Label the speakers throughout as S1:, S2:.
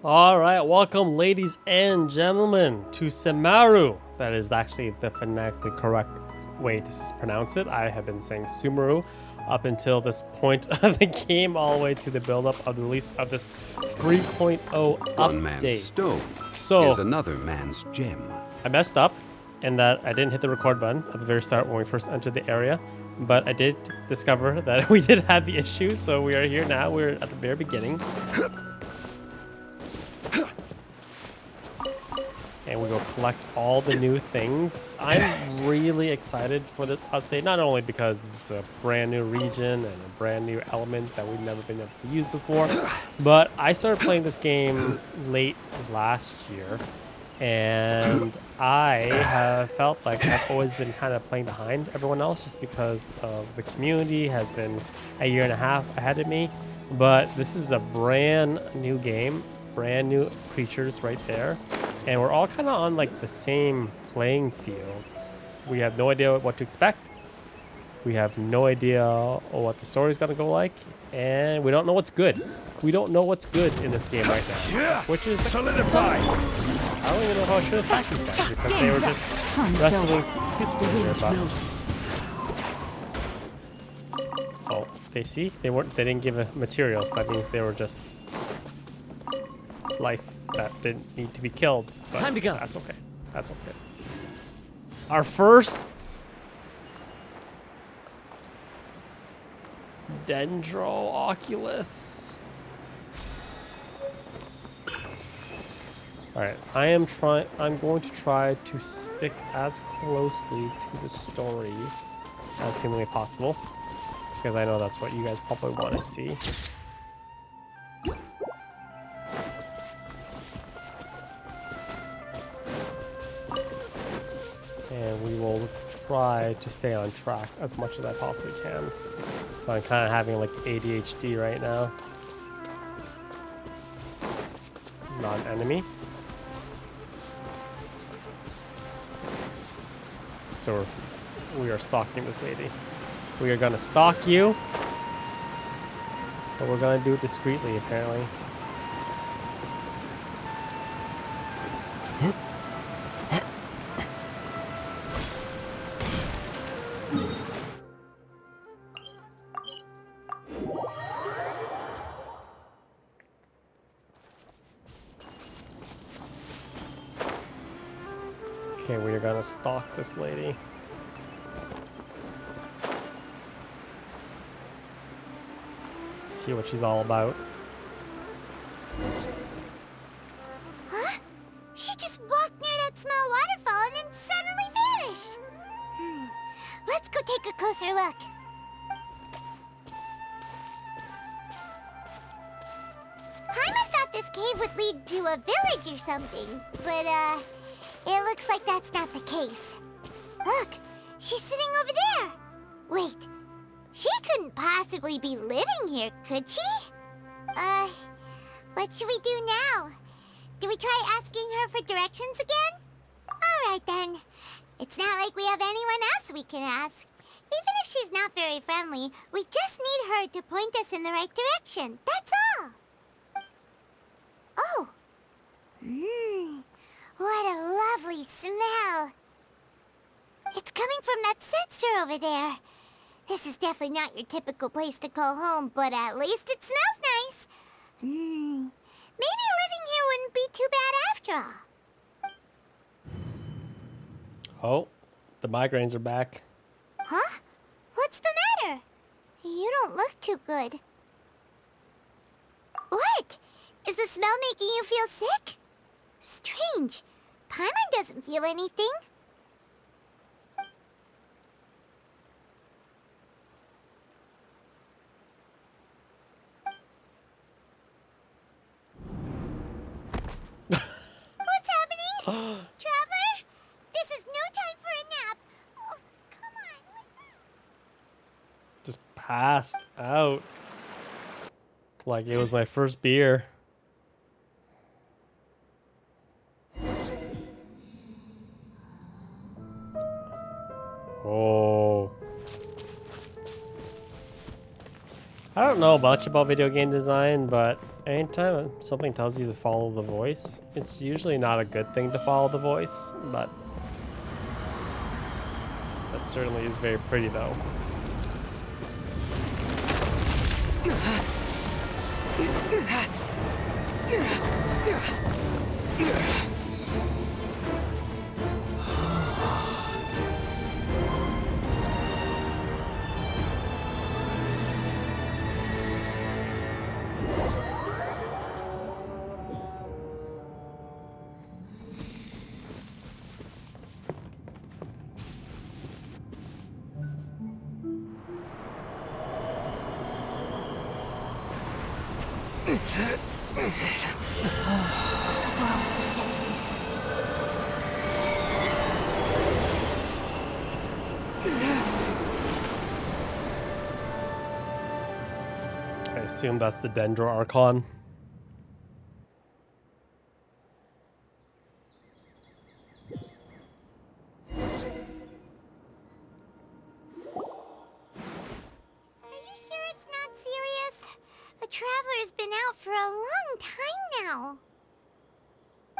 S1: All right, welcome, ladies and gentlemen, to Sumeru. That is actually the phonetically correct way to pronounce it. I have been saying Sumeru up until this point of the game, all the way to the build-up of the release of this 3.0 update.
S2: One man's stone is another man's gem.
S1: I messed up in that I didn't hit the record button at the very start when we first entered the area, but I did discover that we did have the issue, so we are here now. We're at the very beginning. And we go collect all the new things. I'm really excited for this update, not only because it's a brand new region and a brand new element that we've never been able to use before, but I started playing this game late last year, and I have felt like I've always been kind of playing behind everyone else just because of the community has been a year and a half ahead of me. But this is a brand new game, brand new creatures right there. And we're all kind of on like the same playing field. We have no idea what to expect. We have no idea what the story's gonna go like, and we don't know what's good. We don't know what's good in this game right now, which is
S3: solidify.
S1: I don't even know how I should attack these guys because they were just wrestling peacefully here. But oh, they see they didn't give a materials. That means they were just life that didn't need to be killed. But
S3: time to go.
S1: That's okay. That's okay. Our first Dendro-Oculus. All right, I'm going to try to stick as closely to the story as humanly possible, because I know that's what you guys probably want to see. And we will try to stay on track as much as I possibly can. So I'm kind of having like ADHD right now. Not an enemy. So we are stalking this lady. We are gonna stalk you, but we're gonna do it discreetly, apparently. Okay, we are gonna stalk this lady. See what she's all about.
S4: Huh? She just walked near that small waterfall and then suddenly vanished. Let's go take a closer look. Paimon thought this cave would lead to a village or something, but it looks like that's not the case. Look, she's sitting over there. Wait, she couldn't possibly be living here, could she? What should we do now? Do we try asking her for directions again? All right then. It's not like we have anyone else we can ask. Even if she's not very friendly, we just need her to point us in the right direction. That's all. Oh. What a lovely smell. It's coming from that sensor over there. This is definitely not your typical place to call home, but at least it smells nice. Maybe living here wouldn't be too bad after all.
S1: Oh, the migraines are back.
S4: Huh? What's the matter? You don't look too good. What? Is the smell making you feel sick? Strange. Paimon doesn't feel anything. What's happening? Traveler? This is no time for a nap. Oh, come on, wake up.
S1: Just passed out. Like it was my first beer. Oh. I don't know much about video game design, but anytime something tells you to follow the voice, it's usually not a good thing to follow the voice, but that certainly is very pretty though. I assume that's the Dendro Archon.
S4: Traveler's been out for a long time now.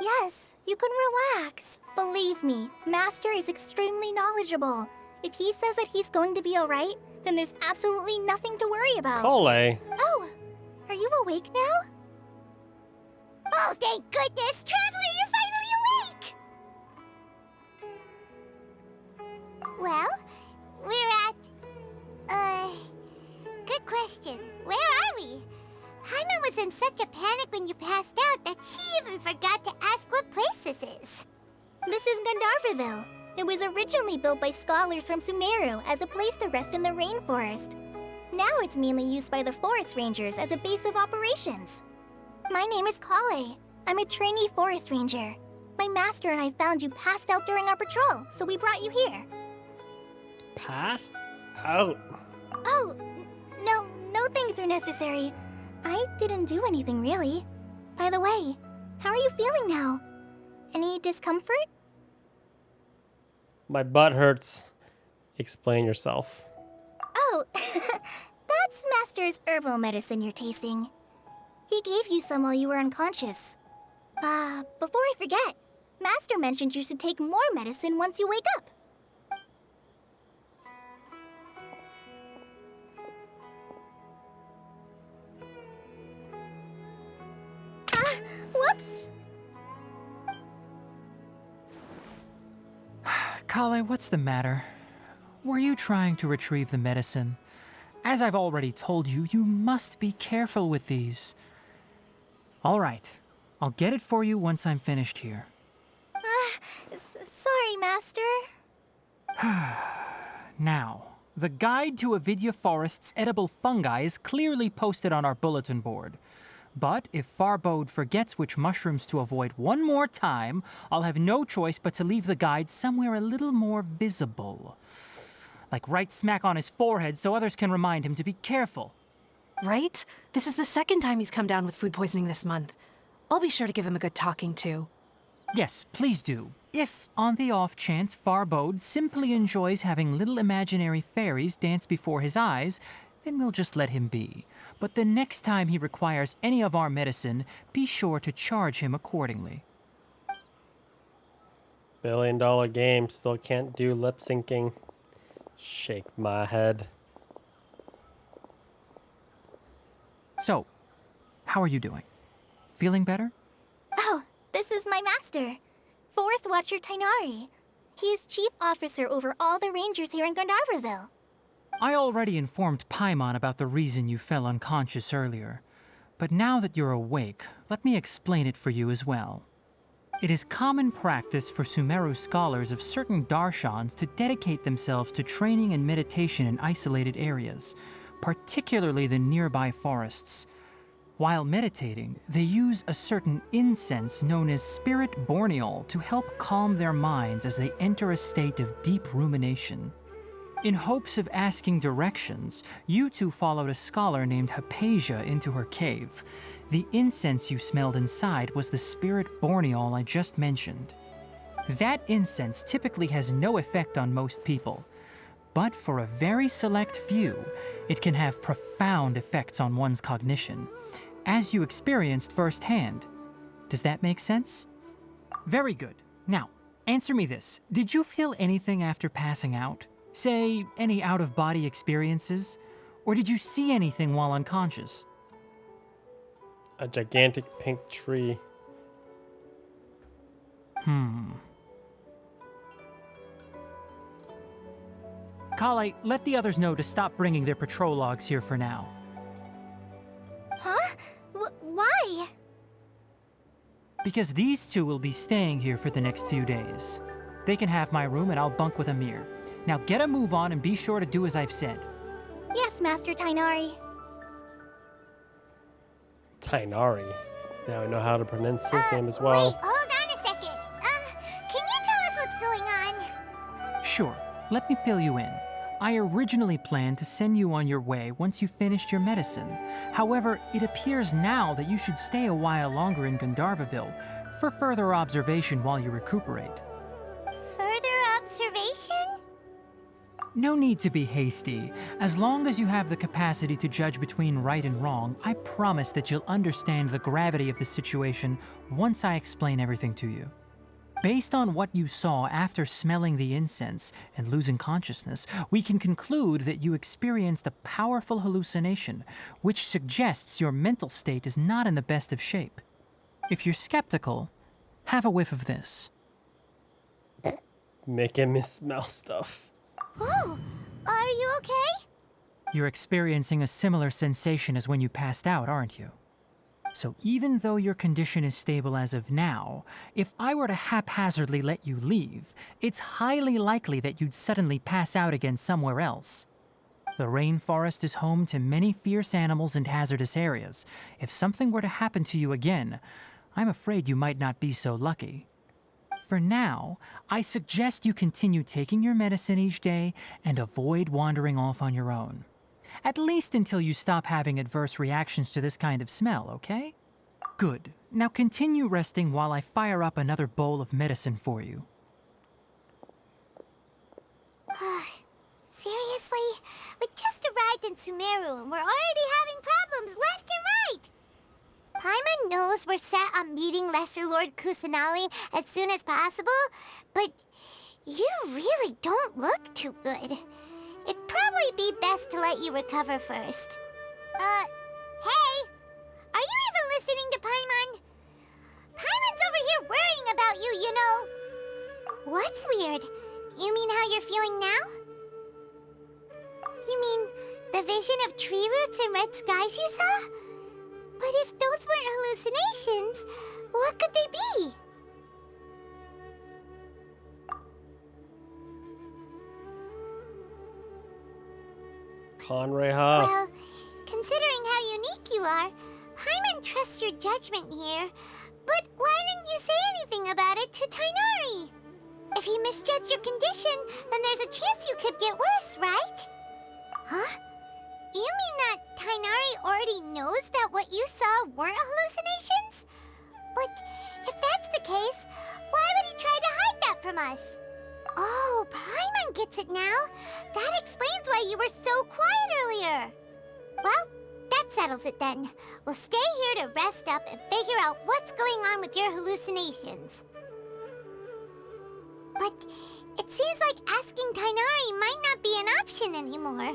S3: Yes, you can relax. Believe me, Master is extremely knowledgeable. If he says that he's going to be alright, then there's absolutely nothing to worry about.
S1: Collei.
S3: Oh, are you awake now?
S4: Oh, thank goodness! Traveler, you're finally awake! Well, we're at... Good question. Where are we? Hyman was in such a panic when you passed out that she even forgot to ask what place this is.
S3: This is Gandarvaville. It was originally built by scholars from Sumeru as a place to rest in the rainforest. Now it's mainly used by the forest rangers as a base of operations. My name is Collei. I'm a trainee forest ranger. My master and I found you passed out during our patrol, so we brought you here.
S1: Passed out?
S3: Oh, no things are necessary. I didn't do anything, really. By the way, how are you feeling now? Any discomfort?
S1: My butt hurts. Explain yourself.
S3: Oh, that's Master's herbal medicine you're tasting. He gave you some while you were unconscious. Before I forget, Master mentioned you should take more medicine once you wake up. Whoops!
S5: Collei, what's the matter? Were you trying to retrieve the medicine? As I've already told you, you must be careful with these. All right, I'll get it for you once I'm finished here.
S3: Sorry, Master.
S5: Now, the guide to Avidya Forest's edible fungi is clearly posted on our bulletin board. But if Farbode forgets which mushrooms to avoid one more time, I'll have no choice but to leave the guide somewhere a little more visible. Like right smack on his forehead so others can remind him to be careful.
S6: Right? This is the second time he's come down with food poisoning this month. I'll be sure to give him a good talking to.
S5: Yes, please do. If, on the off chance, Farbode simply enjoys having little imaginary fairies dance before his eyes, then we'll just let him be. But the next time he requires any of our medicine, be sure to charge him accordingly.
S1: $1 billion game, still can't do lip syncing. Shake my head.
S5: So, how are you doing? Feeling better?
S3: Oh, this is my master, Forest Watcher Tainari. He is chief officer over all the rangers here in Gandarvaville.
S5: I already informed Paimon about the reason you fell unconscious earlier. But now that you're awake, let me explain it for you as well. It is common practice for Sumeru scholars of certain darshans to dedicate themselves to training and meditation in isolated areas, particularly the nearby forests. While meditating, they use a certain incense known as spirit borneol to help calm their minds as they enter a state of deep rumination. In hopes of asking directions, you two followed a scholar named Haypasia into her cave. The incense you smelled inside was the spirit borneol I just mentioned. That incense typically has no effect on most people, but for a very select few, it can have profound effects on one's cognition, as you experienced firsthand. Does that make sense? Very good. Now, answer me this. Did you feel anything after passing out? Say, any out-of-body experiences? Or did you see anything while unconscious?
S1: A gigantic pink tree.
S5: Collei, let the others know to stop bringing their patrol logs here for now.
S3: Huh? Why?
S5: Because these two will be staying here for the next few days. They can have my room and I'll bunk with Amir. Now get a move on and be sure to do as I've said.
S3: Yes, Master Tainari.
S1: Tainari. Now I know how to pronounce his name as well.
S4: Wait, hold on a second. Can you tell us what's going on?
S5: Sure, let me fill you in. I originally planned to send you on your way once you finished your medicine. However, it appears now that you should stay a while longer in Gandarvaville for further observation while you recuperate.
S4: Further observation?
S5: No need to be hasty. As long as you have the capacity to judge between right and wrong, I promise that you'll understand the gravity of the situation once I explain everything to you. Based on what you saw after smelling the incense and losing consciousness, we can conclude that you experienced a powerful hallucination, which suggests your mental state is not in the best of shape. If you're skeptical, have a whiff of this.
S1: Making me smell stuff.
S4: Oh, are you okay?
S5: You're experiencing a similar sensation as when you passed out, aren't you? So even though your condition is stable as of now, if I were to haphazardly let you leave, it's highly likely that you'd suddenly pass out again somewhere else. The rainforest is home to many fierce animals and hazardous areas. If something were to happen to you again, I'm afraid you might not be so lucky. For now, I suggest you continue taking your medicine each day and avoid wandering off on your own. At least until you stop having adverse reactions to this kind of smell, okay? Good. Now continue resting while I fire up another bowl of medicine for you.
S4: Seriously? We just arrived in Sumeru and we're already having problems left and right! Paimon knows we're set on meeting Lesser Lord Kusanali as soon as possible, but you really don't look too good. It'd probably be best to let you recover first. Hey! Are you even listening to Paimon? Paimon's over here worrying about you, you know. What's weird? You mean how you're feeling now? You mean the vision of tree roots and red skies you saw? But if those weren't hallucinations, what could they be?
S1: Conrayha.
S4: Well, considering how unique you are, Paimon trusts your judgment here. But why didn't you say anything about it to Tainari? If he misjudged your condition, then there's a chance you could get worse, right? Huh? You mean that Tainari already knows that what you saw weren't hallucinations? But if that's the case, why would he try to hide that from us? Oh, Paimon gets it now. That explains why you were so quiet earlier. Well, that settles it then. We'll stay here to rest up and figure out what's going on with your hallucinations. But it seems like asking Tainari might not be an option anymore.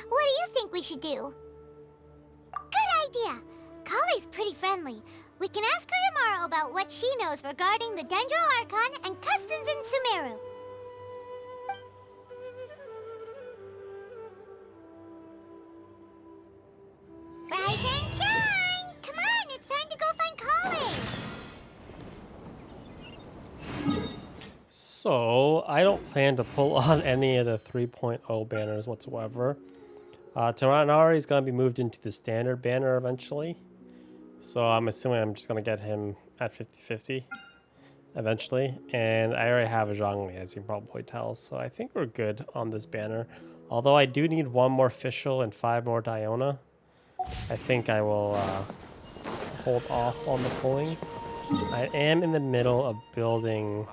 S4: What do you think we should do? Good idea. Collei's pretty friendly. We can ask her tomorrow about what she knows regarding the Dendro Archon and customs in Sumeru. Rise and shine! Come on, it's time to go find Collei!
S1: So, I don't plan to pull on any of the 3.0 banners whatsoever. TetraNinja is going to be moved into the standard banner eventually. So I'm assuming I'm just going to get him at 50-50 eventually. And I already have a Zhongli, as you can probably tell. So I think we're good on this banner. Although I do need 1 more Fischl and 5 more Diona. I think I will hold off on the pulling. I am in the middle of building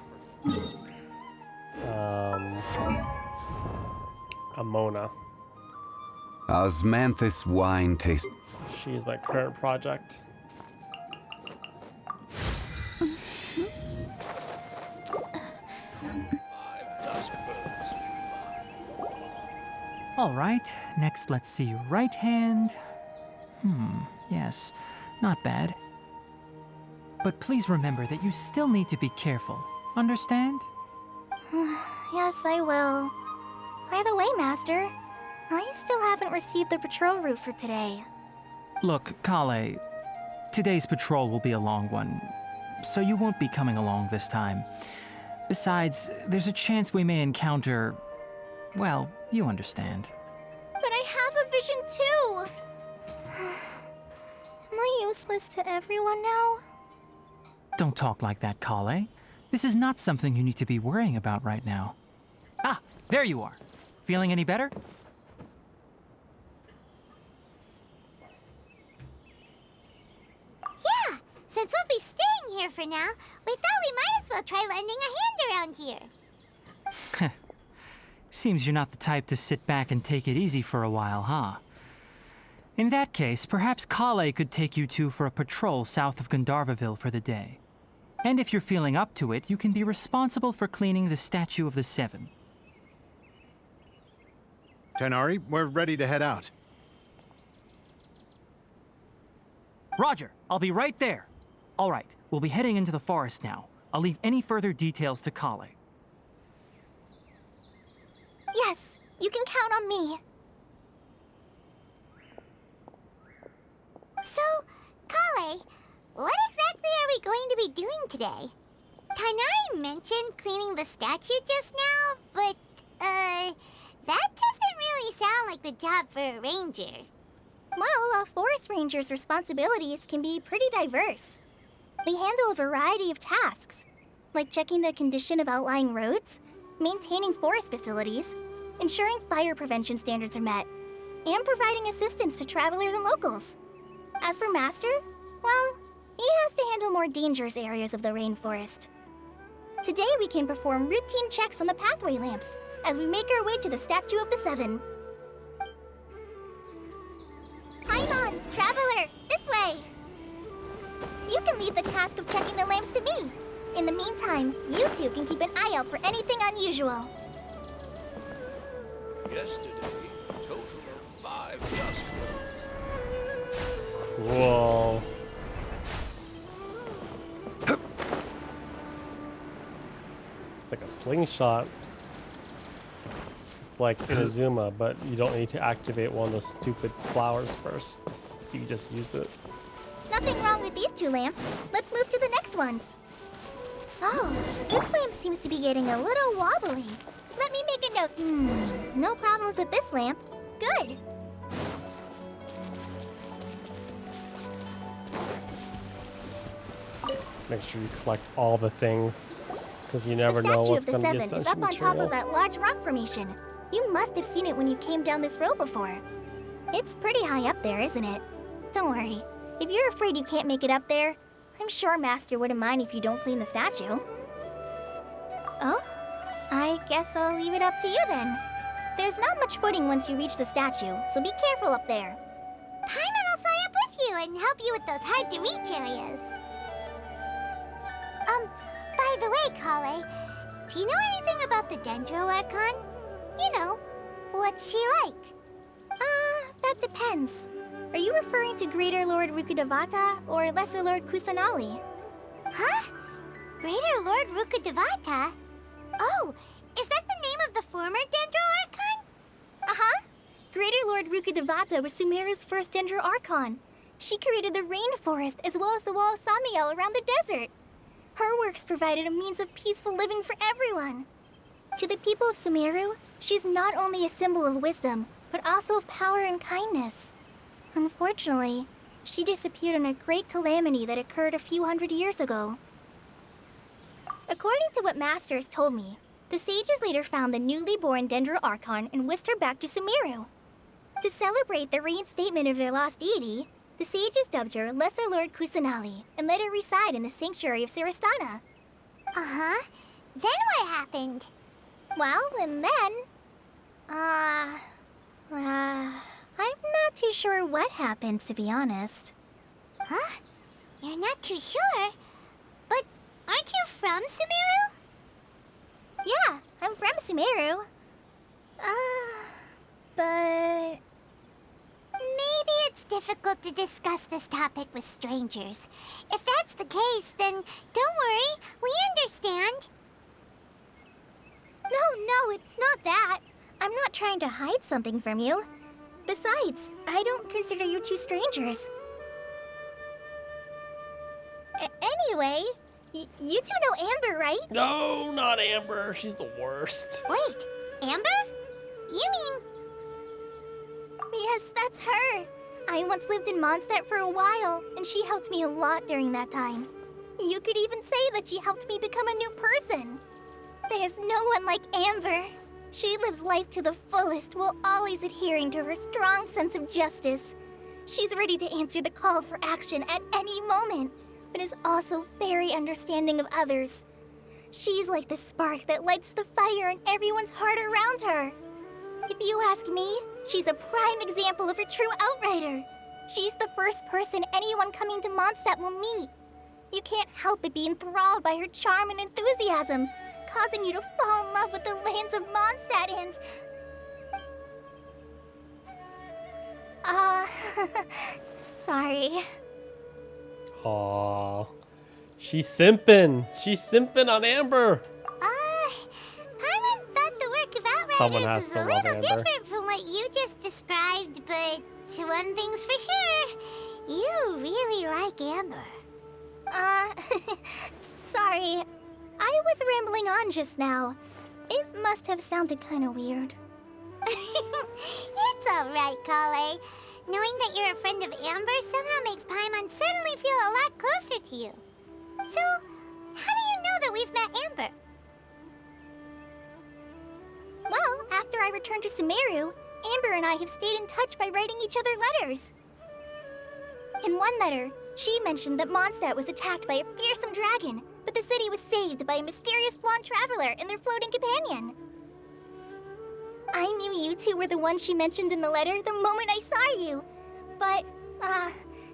S1: Amona.
S2: Osmanthus wine taste.
S1: She's my current project.
S5: All right, next let's see your right hand. Yes, not bad. But please remember that you still need to be careful. Understand?
S3: Yes, I will. By the way, Master, I still haven't received the patrol route for today.
S5: Look, Collei, today's patrol will be a long one, so you won't be coming along this time. Besides, there's a chance we may encounter... well, you understand.
S3: But I have a vision too! Am I useless to everyone now?
S5: Don't talk like that, Collei. This is not something you need to be worrying about right now. Ah, there you are. Feeling any better?
S4: Yeah, since we'll be staying here for now, we thought we might as well try lending a hand around here.
S5: Seems you're not the type to sit back and take it easy for a while, huh? In that case, perhaps Collei could take you two for a patrol south of Gandarvaville for the day. And if you're feeling up to it, you can be responsible for cleaning the Statue of the Seven.
S7: Tighnari, we're ready to head out.
S5: Roger, I'll be right there. All right, we'll be heading into the forest now. I'll leave any further details to Collei.
S3: Yes, you can count on me.
S4: So, Collei, what exactly are we going to be doing today? Tighnari mentioned cleaning the statue just now, but, that doesn't really sound like the job for a ranger.
S3: Well, a forest ranger's responsibilities can be pretty diverse. They handle a variety of tasks, like checking the condition of outlying roads, maintaining forest facilities, ensuring fire prevention standards are met, and providing assistance to travelers and locals. As for Master, well, he has to handle more dangerous areas of the rainforest. Today we can perform routine checks on the pathway lamps as we make our way to the Statue of the Seven. Paimon, traveler, this way! You can leave the task of checking the lamps to me. In the meantime, you two can keep an eye out for anything unusual.
S8: Yesterday, a total of 5 dusk clones.
S1: Whoa. It's like a slingshot. It's like Inazuma, but you don't need to activate one of those stupid flowers first. You just use it.
S3: Nothing wrong with these two lamps. Let's move to the next ones. Oh, this lamp seems to be getting a little wobbly. Let me make a note. No problems with this lamp. Good.
S1: Make sure you collect all the things, because you never know what's going to be
S3: The Statue of the Seven is
S1: essential
S3: up on top
S1: material.
S3: of that large rock formation. You must have seen it when you came down this road before. It's pretty high up there, isn't it? Don't worry. If you're afraid you can't make it up there, I'm sure Master wouldn't mind if you don't clean the statue. Oh? I guess I'll leave it up to you then. There's not much footing once you reach the statue, so be careful up there.
S4: Paimon will fly up with you and help you with those hard-to-reach areas. By the way, Collei, do you know anything about the Dendro Archon? You know, what's she like?
S3: That depends. Are you referring to Greater Lord Rukkhadevata or Lesser Lord Kusanali?
S4: Huh? Greater Lord Rukkhadevata? Oh, is that the name of the former Dendro Archon?
S3: Uh-huh. Greater Lord Rukkhadevata was Sumeru's first Dendro Archon. She created the rainforest as well as the wall of Samiel around the desert. Her works provided a means of peaceful living for everyone. To the people of Sumeru, she's not only a symbol of wisdom, but also of power and kindness. Unfortunately, she disappeared in a great calamity that occurred a few hundred years ago. According to what Master has told me, the sages later found the newly born Dendro Archon and whisked her back to Sumeru. To celebrate the reinstatement of their lost deity, the sages dubbed her Lesser Lord Kusanali and let her reside in the sanctuary of Sarastana.
S4: Uh-huh. Then what happened?
S3: Well, and then... I'm not too sure what happened, to be honest.
S4: Huh? You're not too sure? But aren't you from Sumeru?
S3: Yeah, I'm from Sumeru. But...
S4: Maybe it's difficult to discuss this topic with strangers. If that's the case, then don't worry, we understand.
S3: No, it's not that. I'm not trying to hide something from you. Besides, I don't consider you two strangers. Anyway, you two know Amber, right?
S1: No, not Amber. She's the worst.
S4: Wait, Amber? You mean...
S3: Yes, that's her. I once lived in Mondstadt for a while, and she helped me a lot during that time. You could even say that she helped me become a new person. There's no one like Amber. She lives life to the fullest while always adhering to her strong sense of justice. She's ready to answer the call for action at any moment, but is also very understanding of others. She's like the spark that lights the fire in everyone's heart around her. If you ask me, she's a prime example of a true outrider. She's the first person anyone coming to Mondstadt will meet. You can't help but be enthralled by her charm and enthusiasm, causing you to fall in love with the lands of Mondstadt and... sorry.
S1: Aww. She's simping. She's simping on Amber.
S4: Paimon thought the work of
S1: Someone
S4: Outriders
S1: has
S4: is
S1: to
S4: a
S1: love
S4: little
S1: Amber.
S4: different from what you just described, but one thing's for sure, you really like Amber.
S3: Sorry. I was rambling on just now. It must have sounded kind of weird.
S4: It's alright, Collei. Knowing that you're a friend of Amber somehow makes Paimon suddenly feel a lot closer to you. So, how do you know that we've met Amber?
S3: Well, after I returned to Sumeru, Amber and I have stayed in touch by writing each other letters. In one letter, she mentioned that Mondstadt was attacked by a fearsome dragon, but the city was saved by a mysterious blonde traveler and their floating companion. I knew you two were the ones she mentioned in the letter the moment I saw you. But,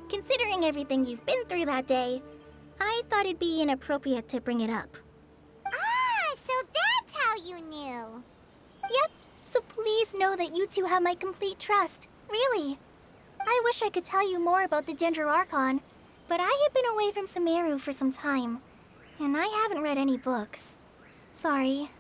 S3: considering everything you've been through that day, I thought it'd be inappropriate to bring it up.
S4: Ah, so that's how you knew.
S3: Yep, so please know that you two have my complete trust. Really. I wish I could tell you more about the Ginger Archon, but I have been away from Sumeru for some time, and I haven't read any books. Sorry.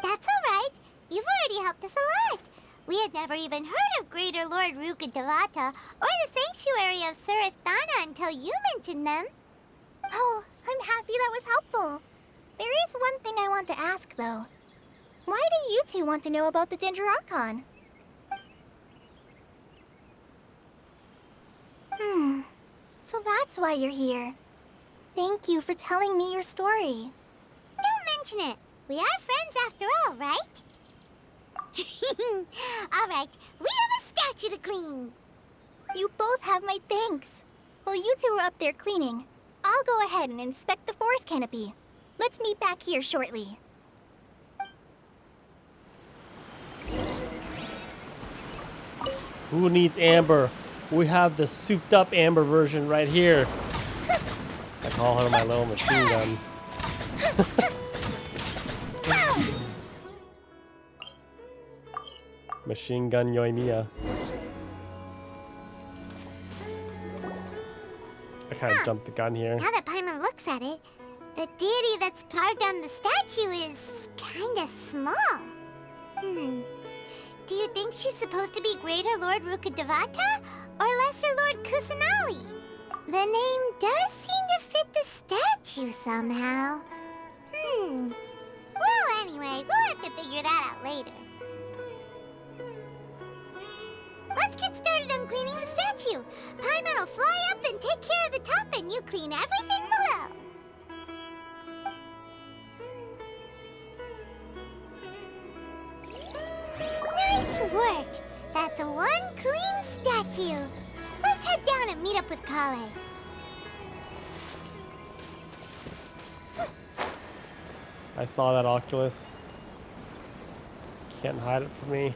S4: That's alright. You've already helped us a lot. We had never even heard of Greater Lord Rukkhadevata or the Sanctuary of Surasthana until you mentioned them.
S3: Oh, I'm happy that was helpful. There is one thing I want to ask, though. Why do you two want to know about the Ginger Archon? So that's why you're here. Thank you for telling me your story.
S4: Don't mention it. We are friends after all, right? Alright, we have a statue to clean.
S3: You both have my thanks. While you two are up there cleaning, I'll go ahead and inspect the forest canopy. Let's meet back here shortly.
S1: Who needs Amber? We have the souped up Amber version right here. I call her my little machine gun. Machine gun Yoimiya. I kind of jumped the gun here.
S4: Now that Paimon looks at it, the deity that's carved on the statue is kinda small. Do you think she's supposed to be Greater Lord Rukkhadevata or Lesser Lord Kusanali? The name does seem to fit the statue somehow. Well, anyway, we'll have to figure that out later. Let's get started on cleaning the statue. Paimon will fly up and take care of the top, and you clean everything below. Nice work! That's one clean statue. Let's head down and meet up with Collei.
S1: I saw that, Oculus. Can't hide it from me.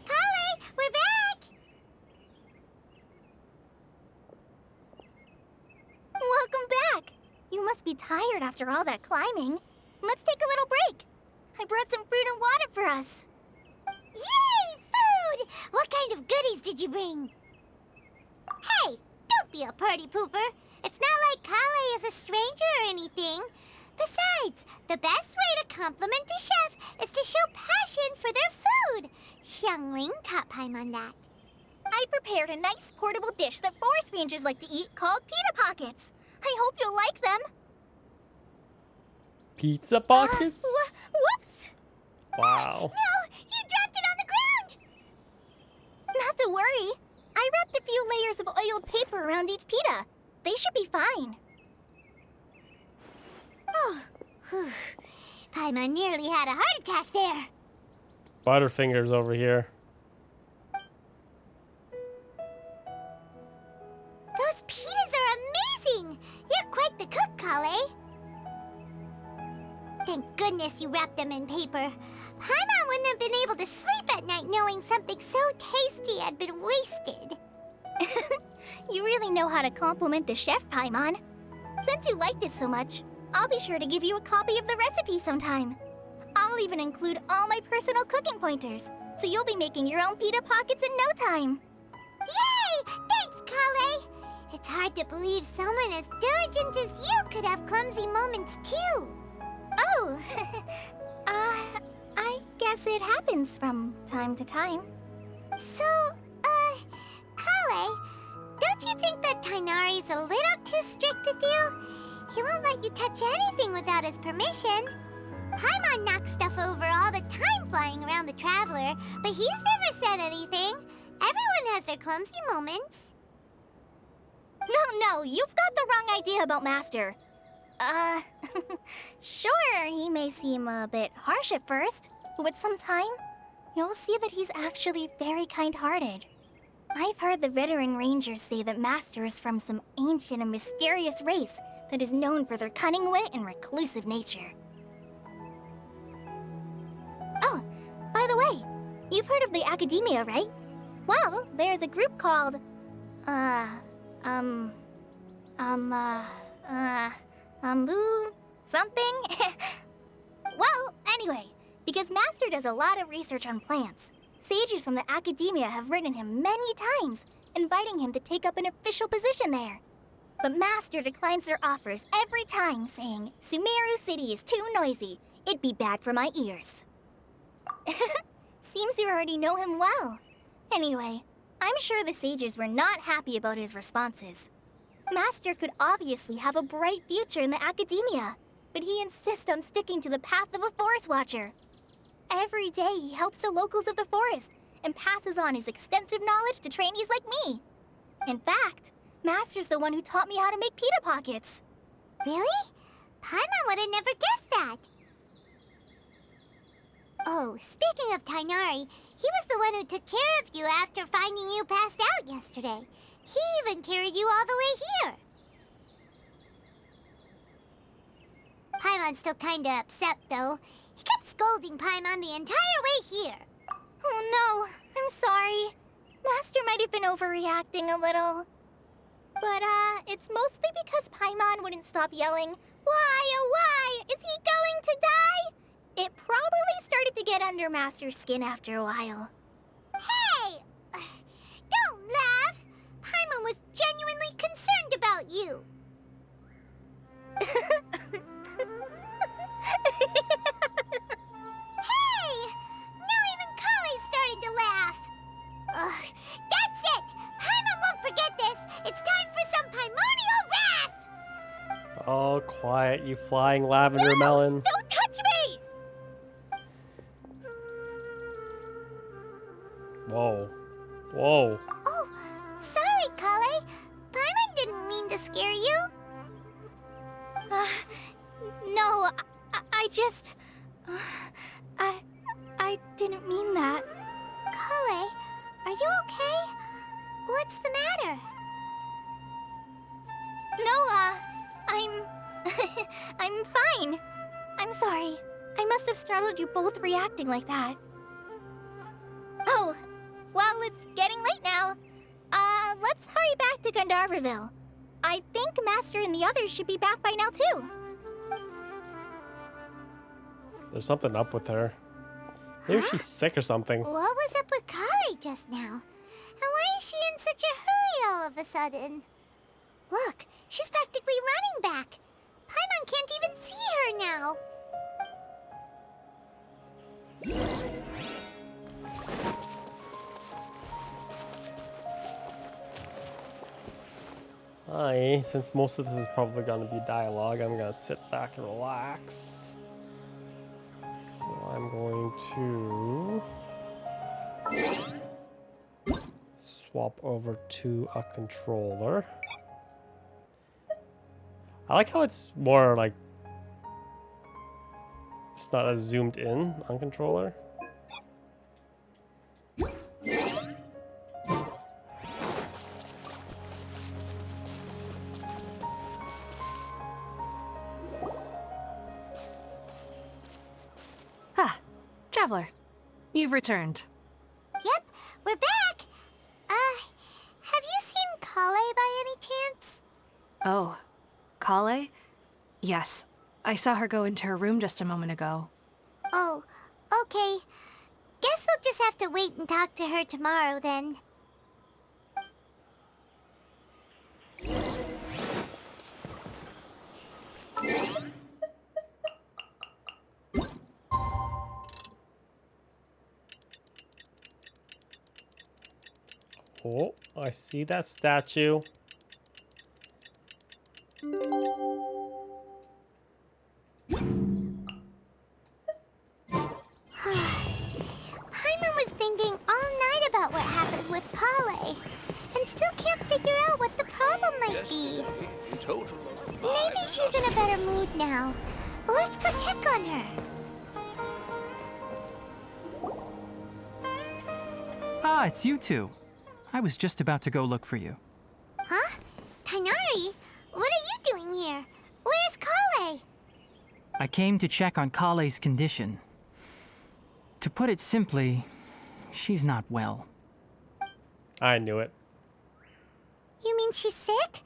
S4: Collei, we're back!
S3: Welcome back! You must be tired after all that climbing. Let's take a little break. I brought some fruit and water for us.
S4: Yay! Food! What kind of goodies did you bring? Hey, don't be a party pooper. It's not like Collei is a stranger or anything. Besides, the best way to compliment a chef is to show passion for their food. Xiangling taught Paimon that.
S3: I prepared a nice portable dish that forest rangers like to eat called pita pockets. I hope you'll like them.
S1: Pizza pockets?
S3: Whoops!
S1: Wow.
S3: No, you dropped it on the ground! Not to worry. I wrapped a few layers of oiled paper around each pita. They should be fine.
S4: Oh, whew. Paimon nearly had a heart attack there.
S1: Butterfingers over here.
S4: Those pitas are amazing! You're quite the cook, Collei. Thank goodness you wrapped them in paper. Paimon wouldn't have been able to sleep at night knowing something so tasty had been wasted.
S3: You really know how to compliment the chef, Paimon. Since you liked it so much, I'll be sure to give you a copy of the recipe sometime. I'll even include all my personal cooking pointers, so you'll be making your own pita pockets in no time.
S4: Yay! Thanks, Collei! It's hard to believe someone as diligent as you could have clumsy moments too.
S3: Oh, I guess it happens from time to time.
S4: So, Collei, don't you think that Tighnari's a little too strict with you? He won't let you touch anything without his permission. Paimon knocks stuff over all the time flying around the Traveler, but he's never said anything. Everyone has their clumsy moments.
S3: No, you've got the wrong idea about Master. Sure, he may seem a bit harsh at first, but with some time, you'll see that he's actually very kind-hearted. I've heard the veteran rangers say that Master is from some ancient and mysterious race that is known for their cunning wit and reclusive nature. Oh, by the way, you've heard of the Academia, right? Well, there's a group called, something? Well, anyway, because Master does a lot of research on plants, sages from the Academia have written him many times, inviting him to take up an official position there. But Master declines their offers every time, saying, Sumeru City is too noisy. It'd be bad for my ears. Seems you already know him well. Anyway, I'm sure the sages were not happy about his responses. Master could obviously have a bright future in the Academia, but he insists on sticking to the path of a forest watcher. Every day he helps the locals of the forest and passes on his extensive knowledge to trainees like me. In fact, Master's the one who taught me how to make pita pockets.
S4: Really? Paimon would have never guessed that. Oh, speaking of Tighnari, he was the one who took care of you after finding you passed out yesterday. He even carried you all the way here. Paimon's still kinda upset, though. He kept scolding Paimon the entire way here.
S3: Oh no, I'm sorry. Master might have been overreacting a little. But, it's mostly because Paimon wouldn't stop yelling, "Why, oh why? Is he going to die?" It probably started to get under Master's skin after a while.
S4: Hey! Don't laugh! Paimon was genuinely concerned about you. Hey! Now even Collei started to laugh. Ugh, that's it! Paimon won't forget this! It's time for some primordial wrath!
S1: Oh, quiet, you flying lavender melon.
S3: Don't touch me!
S1: Whoa. Whoa.
S4: Oh, sorry, Collei. Paimon didn't mean to scare you.
S3: No, I just... I didn't mean that.
S4: Collei, are you okay? What's the matter?
S3: No, I'm fine. I'm sorry. I must have startled you both reacting like that. Oh, well, it's getting late now. Let's hurry back to Gandarvaville. I think Master and the others should be back by now, too.
S1: There's something up with her. Maybe she's sick or something.
S4: What was up with Collei just now? And why is she in such a hurry all of a sudden? Look, she's practically running back. Paimon can't even see her now.
S1: Hi, since most of this is probably going to be dialogue, I'm going to sit back and relax. So I'm going to swap over to a controller. I like how it's more like, it's not as zoomed in on controller.
S6: Traveler, you've returned.
S4: Yep, we're back. Have you seen Collei by any chance?
S6: Oh, Collei? Yes, I saw her go into her room just a moment ago.
S4: Oh, okay. Guess we'll just have to wait and talk to her tomorrow then.
S1: Oh, I see that statue.
S4: Paimon was thinking all night about what happened with Collei, and still can't figure out what the problem might be.
S8: Yesterday, a total of 5
S4: Maybe she's in a better mood now. Let's go check on her.
S5: Ah, it's you two. I was just about to go look for you.
S4: Huh? Tighnari? What are you doing here? Where's Collei?
S5: I came to check on Collei's condition. To put it simply, she's not well.
S1: I knew it.
S4: You mean she's sick?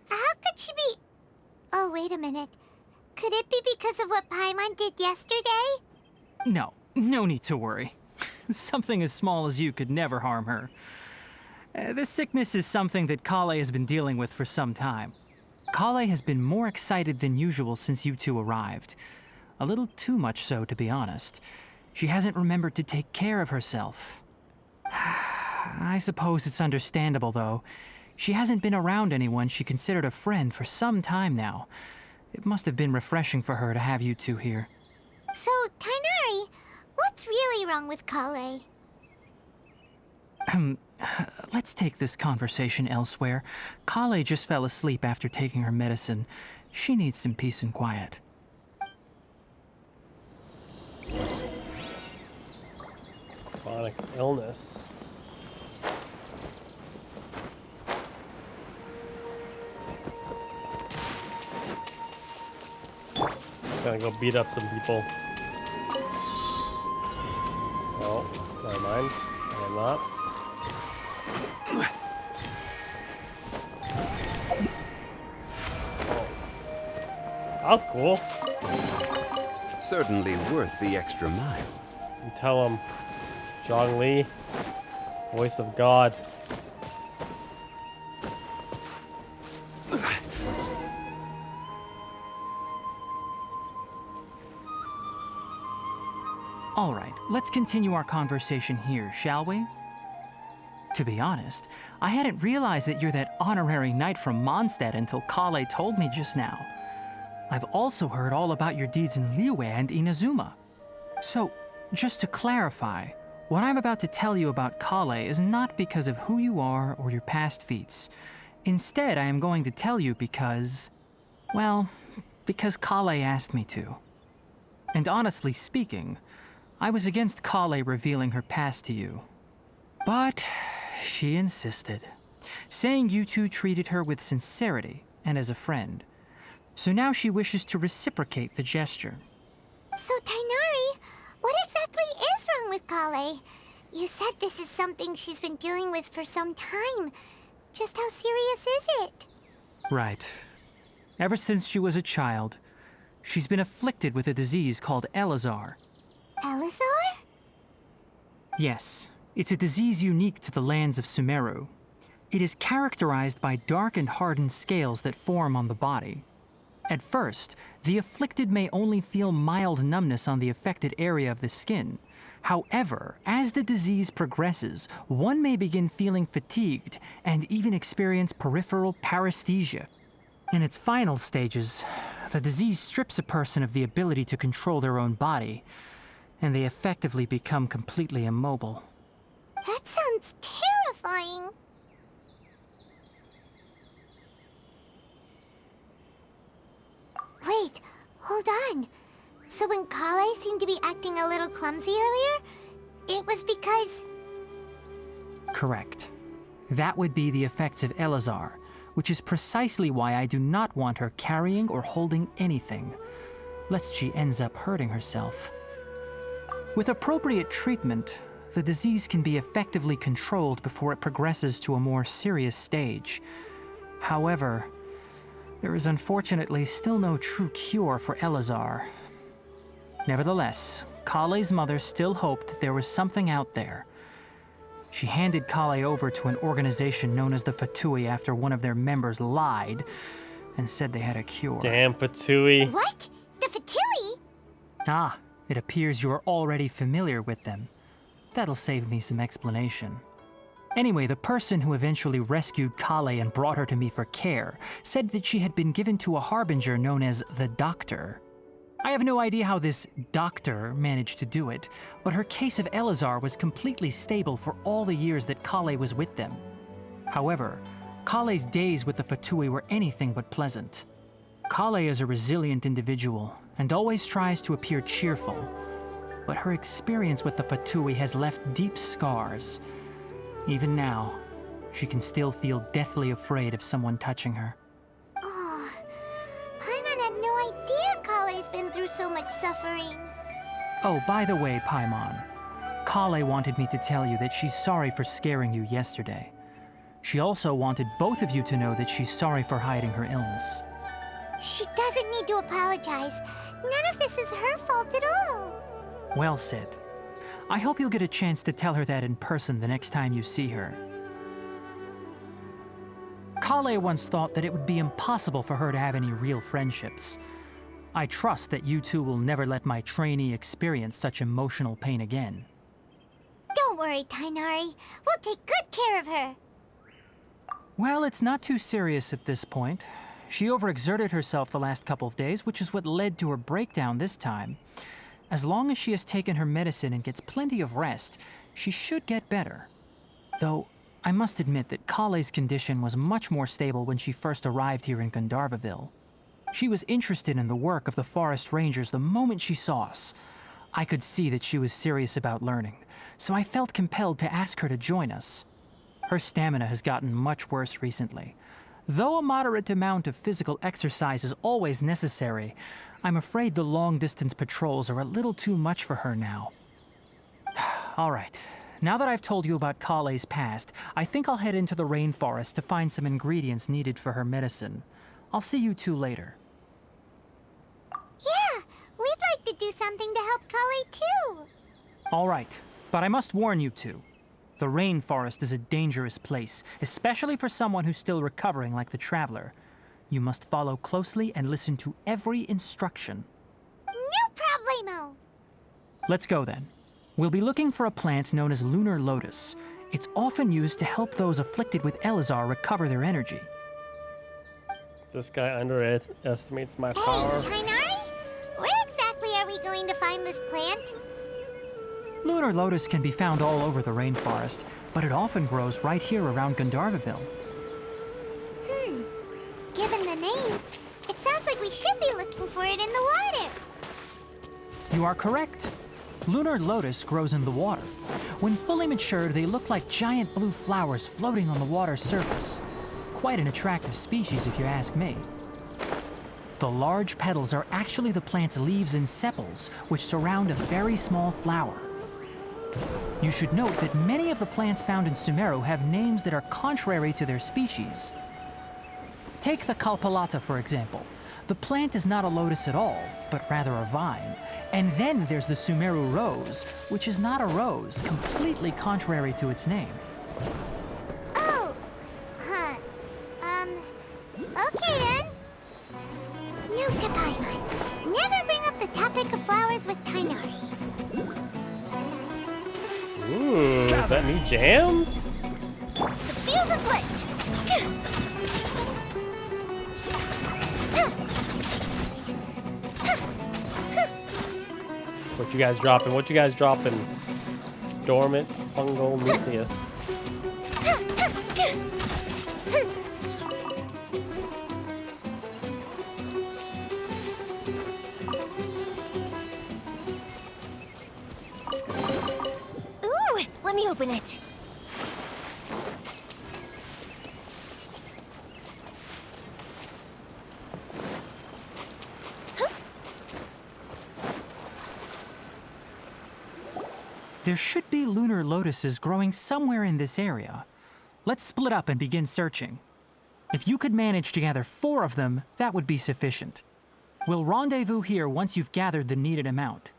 S4: How could she be... Oh, wait a minute. Could it be because of what Paimon did yesterday?
S5: No need to worry. Something as small as you could never harm her. This sickness is something that Collei has been dealing with for some time. Collei has been more excited than usual since you two arrived. A little too much so, to be honest. She hasn't remembered to take care of herself. I suppose it's understandable, though. She hasn't been around anyone she considered a friend for some time now. It must have been refreshing for her to have you two here.
S4: So, Tighnari, what's really wrong with Collei?
S5: Let's take this conversation elsewhere. Collei just fell asleep after taking her medicine. She needs some peace and quiet.
S1: Chronic illness. Gonna go beat up some people. Oh, never mind. I'm not. That was cool.
S2: Certainly worth the extra mile.
S1: You tell him, Zhongli, voice of God.
S5: All right, let's continue our conversation here, shall we? To be honest, I hadn't realized that you're that honorary knight from Mondstadt until Collei told me just now. I've also heard all about your deeds in Liyue and Inazuma. So, just to clarify, what I'm about to tell you about Collei is not because of who you are or your past feats. Instead, I am going to tell you because... well, because Collei asked me to. And honestly speaking, I was against Collei revealing her past to you. But she insisted. saying you two treated her with sincerity and as a friend. So now she wishes to reciprocate the gesture.
S4: So, Tighnari, what exactly is wrong with Collei? You said this is something she's been dealing with for some time. Just how serious is it?
S5: Right. Ever since she was a child, she's been afflicted with a disease called Elazar.
S4: Elazar?
S5: Yes, it's a disease unique to the lands of Sumeru. It is characterized by dark and hardened scales that form on the body. At first, the afflicted may only feel mild numbness on the affected area of the skin. However, as the disease progresses, one may begin feeling fatigued and even experience peripheral paresthesia. In its final stages, the disease strips a person of the ability to control their own body, and they effectively become completely immobile.
S4: That sounds terrifying. Wait, hold on. So when Collei seemed to be acting a little clumsy earlier, it was because...
S5: Correct. That would be the effects of Elazar, which is precisely why I do not want her carrying or holding anything, lest she ends up hurting herself. With appropriate treatment, the disease can be effectively controlled before it progresses to a more serious stage. However, there is unfortunately still no true cure for Elazar. Nevertheless, Collei's mother still hoped that there was something out there. She handed Collei over to an organization known as the Fatui after one of their members lied and said they had a cure.
S1: Damn, Fatui.
S4: What? The Fatui?
S5: Ah, it appears you are already familiar with them. That'll save me some explanation. Anyway, the person who eventually rescued Collei and brought her to me for care said that she had been given to a harbinger known as the Doctor. I have no idea how this doctor managed to do it, but her case of Elazar was completely stable for all the years that Collei was with them. However, Collei's days with the Fatui were anything but pleasant. Collei is a resilient individual and always tries to appear cheerful, but her experience with the Fatui has left deep scars. Even now, she can still feel deathly afraid of someone touching her.
S4: Oh, Paimon had no idea Collei's been through so much suffering.
S5: Oh, by the way, Paimon, Collei wanted me to tell you that she's sorry for scaring you yesterday. She also wanted both of you to know that she's sorry for hiding her illness.
S4: She doesn't need to apologize. None of this is her fault at all.
S5: Well said. I hope you'll get a chance to tell her that in person the next time you see her. Collei once thought that it would be impossible for her to have any real friendships. I trust that you two will never let my trainee experience such emotional pain again.
S4: Don't worry, Tighnari. We'll take good care of her.
S5: Well, it's not too serious at this point. She overexerted herself the last couple of days, which is what led to her breakdown this time. As long as she has taken her medicine and gets plenty of rest, she should get better. Though, I must admit that Collei's condition was much more stable when she first arrived here in Gandarvaville. She was interested in the work of the forest rangers the moment she saw us. I could see that she was serious about learning, so I felt compelled to ask her to join us. Her stamina has gotten much worse recently. Though a moderate amount of physical exercise is always necessary, I'm afraid the long-distance patrols are a little too much for her now. All right, now that I've told you about Collei's past, I think I'll head into the rainforest to find some ingredients needed for her medicine. I'll see you two later.
S4: Yeah, we'd like to do something to help Collei too.
S5: All right, but I must warn you two. The rainforest is a dangerous place, especially for someone who's still recovering like the Traveler. You must follow closely and listen to every instruction.
S4: No problemo.
S5: Let's go then. We'll be looking for a plant known as lunar lotus. It's often used to help those afflicted with Elazar recover their energy.
S1: This guy underestimates my
S4: Hey,
S1: power.
S4: Tighnari? Where exactly are we going to find this plant?
S5: Lunar lotus can be found all over the rainforest, but it often grows right here around Gandarvaville.
S4: Given the name, it sounds like we should be looking for it in the water.
S5: You are correct. Lunar lotus grows in the water. When fully matured, they look like giant blue flowers floating on the water's surface. Quite an attractive species, if you ask me. The large petals are actually the plant's leaves and sepals, which surround a very small flower. You should note that many of the plants found in Sumeru have names that are contrary to their species. Take the Kalpalata, for example. The plant is not a lotus at all, but rather a vine. And then there's the Sumeru rose, which is not a rose, completely contrary to its name.
S4: Oh! Okay then. New to Paimon. Never bring up the topic of flowers with Tainari.
S1: Ooh, is that new jams?
S3: The fuse is lit!
S1: What you guys dropping? What you guys dropping? Dormant fungal nucleus.
S3: Ooh, let me open it.
S5: There should be lunar lotuses growing somewhere in this area. Let's split up and begin searching. If you could manage to gather 4 of them, that would be sufficient. We'll rendezvous here once you've gathered the needed amount.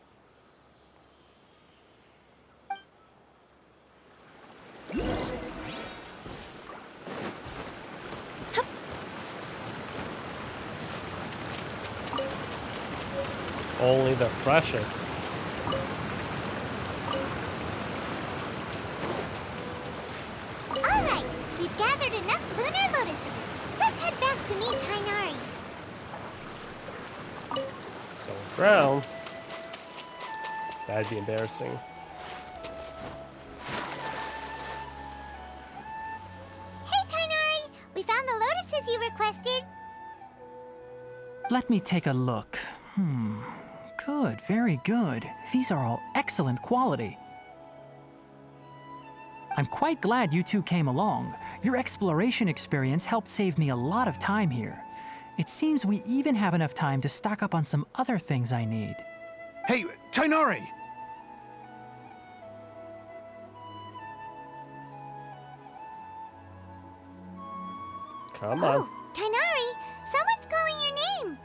S1: Only the freshest.
S4: Alright, we've gathered enough lunar lotuses. Let's head back to meet Tainari.
S1: Don't drown. That'd be embarrassing.
S4: Hey Tainari, we found the lotuses you requested.
S5: Let me take a look. Good, very good. These are all excellent quality. I'm quite glad you two came along. Your exploration experience helped save me a lot of time here. It seems we even have enough time to stock up on some other things I need.
S7: Hey, Tainari!
S1: Come on.
S4: Oh, Tainari, someone's calling your name.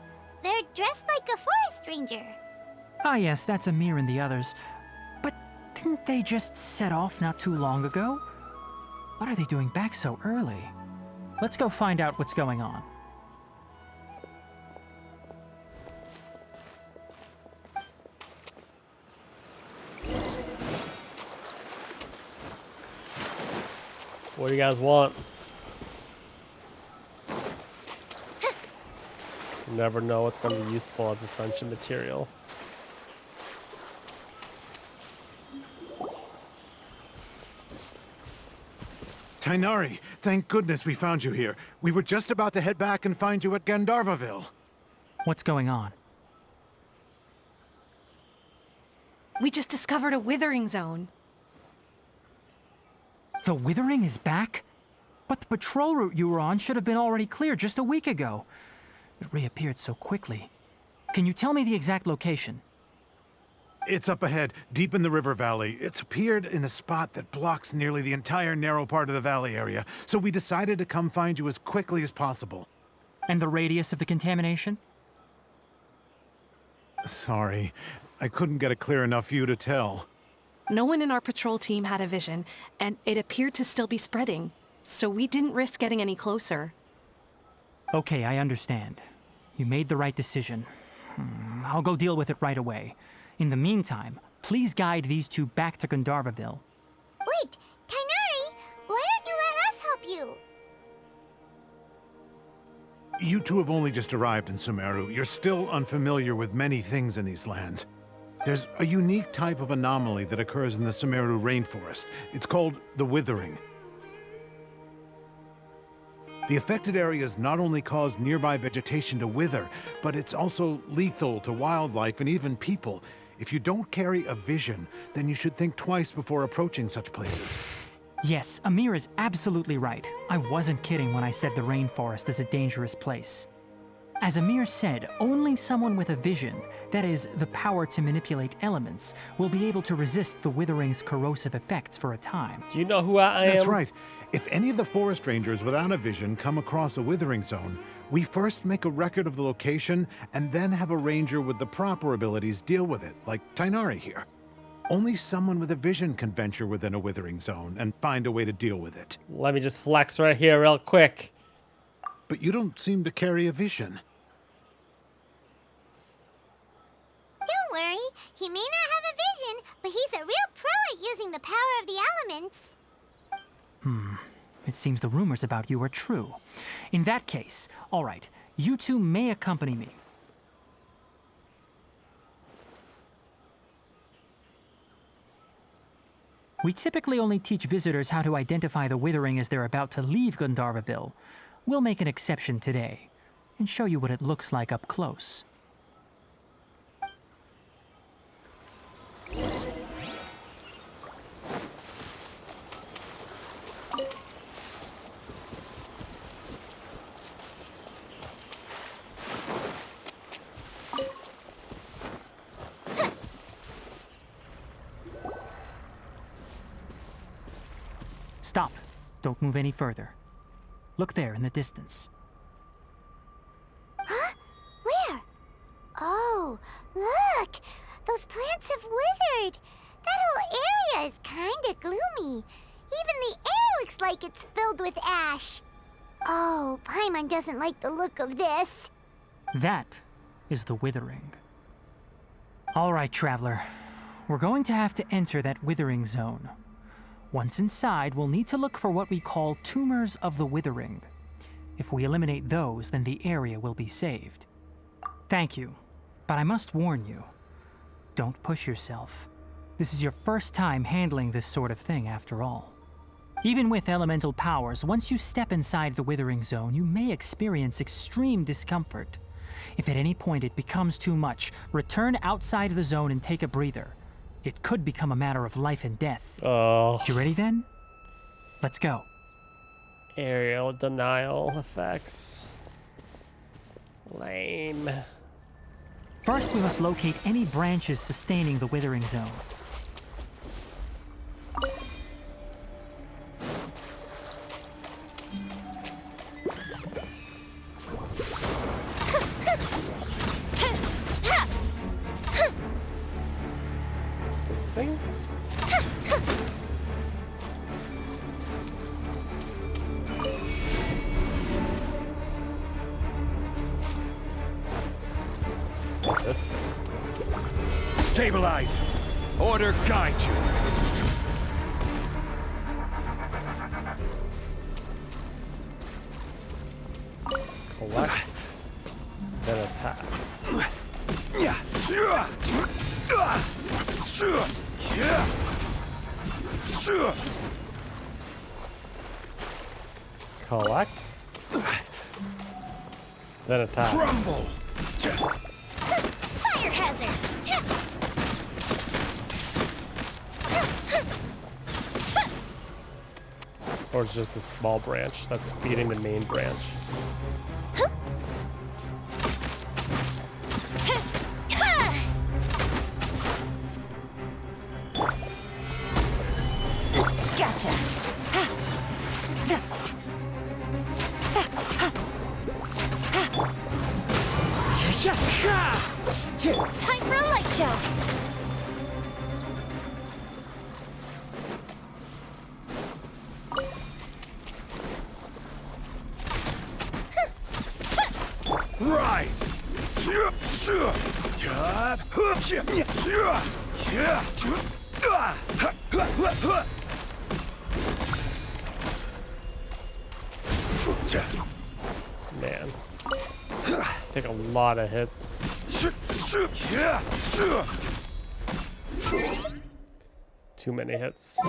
S4: They're dressed like a forest ranger.
S5: Ah yes, that's Amir and the others. But didn't they just set off not too long ago? What are they doing back so early? Let's go find out what's going on.
S1: What do you guys want? You never know what's going to be useful as ascension material.
S7: Tainari, thank goodness we found you here. We were just about to head back and find you at Gandarvaville.
S5: What's going on?
S6: We just discovered a withering zone.
S5: The withering is back? But the patrol route you were on should have been already clear just a week ago. It reappeared so quickly. Can you tell me the exact location?
S7: It's up ahead, deep in the river valley. It's appeared in a spot that blocks nearly the entire narrow part of the valley area, so we decided to come find you as quickly as possible.
S5: And the radius of the contamination?
S7: Sorry, I couldn't get a clear enough view to tell.
S6: No one in our patrol team had a vision, and it appeared to still be spreading, so we didn't risk getting any closer.
S5: Okay, I understand. You made the right decision. I'll go deal with it right away. In the meantime, please guide these two back to Gandarvaville.
S4: Wait, Tainari, why don't you let us help you?
S7: You two have only just arrived in Sumeru. You're still unfamiliar with many things in these lands. There's a unique type of anomaly that occurs in the Sumeru rainforest. It's called the withering. The affected areas not only cause nearby vegetation to wither, but it's also lethal to wildlife and even people. If you don't carry a vision, then you should think twice before approaching such places.
S5: Yes, Amir is absolutely right. I wasn't kidding when I said the rainforest is a dangerous place. As Amir said, only someone with a vision, that is, the power to manipulate elements, will be able to resist the withering's corrosive effects for a time.
S1: Do you know who I am?
S7: That's right. If any of the forest rangers without a vision come across a withering zone, we first make a record of the location and then have a ranger with the proper abilities deal with it, like Tainari here. Only someone with a vision can venture within a withering zone and find a way to deal with it.
S1: Let me just flex right here real quick.
S7: But you don't seem to carry a vision.
S4: Don't worry, he may not have a vision, but he's a real pro at using the power of the elements.
S5: It seems the rumors about you are true. In that case, all right, you two may accompany me. We typically only teach visitors how to identify the withering as they're about to leave Gandarvaville. We'll make an exception today and show you what it looks like up close. Stop. Don't move any further. Look there in the distance.
S4: Huh? Where? Oh, look! Those plants have withered! That whole area is kinda gloomy. Even the air looks like it's filled with ash. Oh, Paimon doesn't like the look of this.
S5: That is the withering. All right, traveler. We're going to have to enter that withering zone. Once inside, we'll need to look for what we call tumors of the withering. If we eliminate those, then the area will be saved. Thank you, but I must warn you. Don't push yourself. This is your first time handling this sort of thing, after all. Even with elemental powers, once you step inside the withering zone, you may experience extreme discomfort. If at any point it becomes too much, return outside of the zone and take a breather. It could become a matter of life and death.
S1: Oh.
S5: You ready then? Let's go.
S1: Aerial denial effects. Lame.
S5: First, we must locate any branches sustaining the withering zone.
S1: This thing? This thing.
S8: Stabilize! Order guide you!
S1: Collect. Then attack. Collect. Then attack.
S8: Crumble!
S4: Fire hazard!
S1: Or it's just a small branch that's feeding the main branch.
S6: Gotcha.
S4: Time for a light show!
S8: Rise!
S1: Man. Take a lot of hits. Too many hits.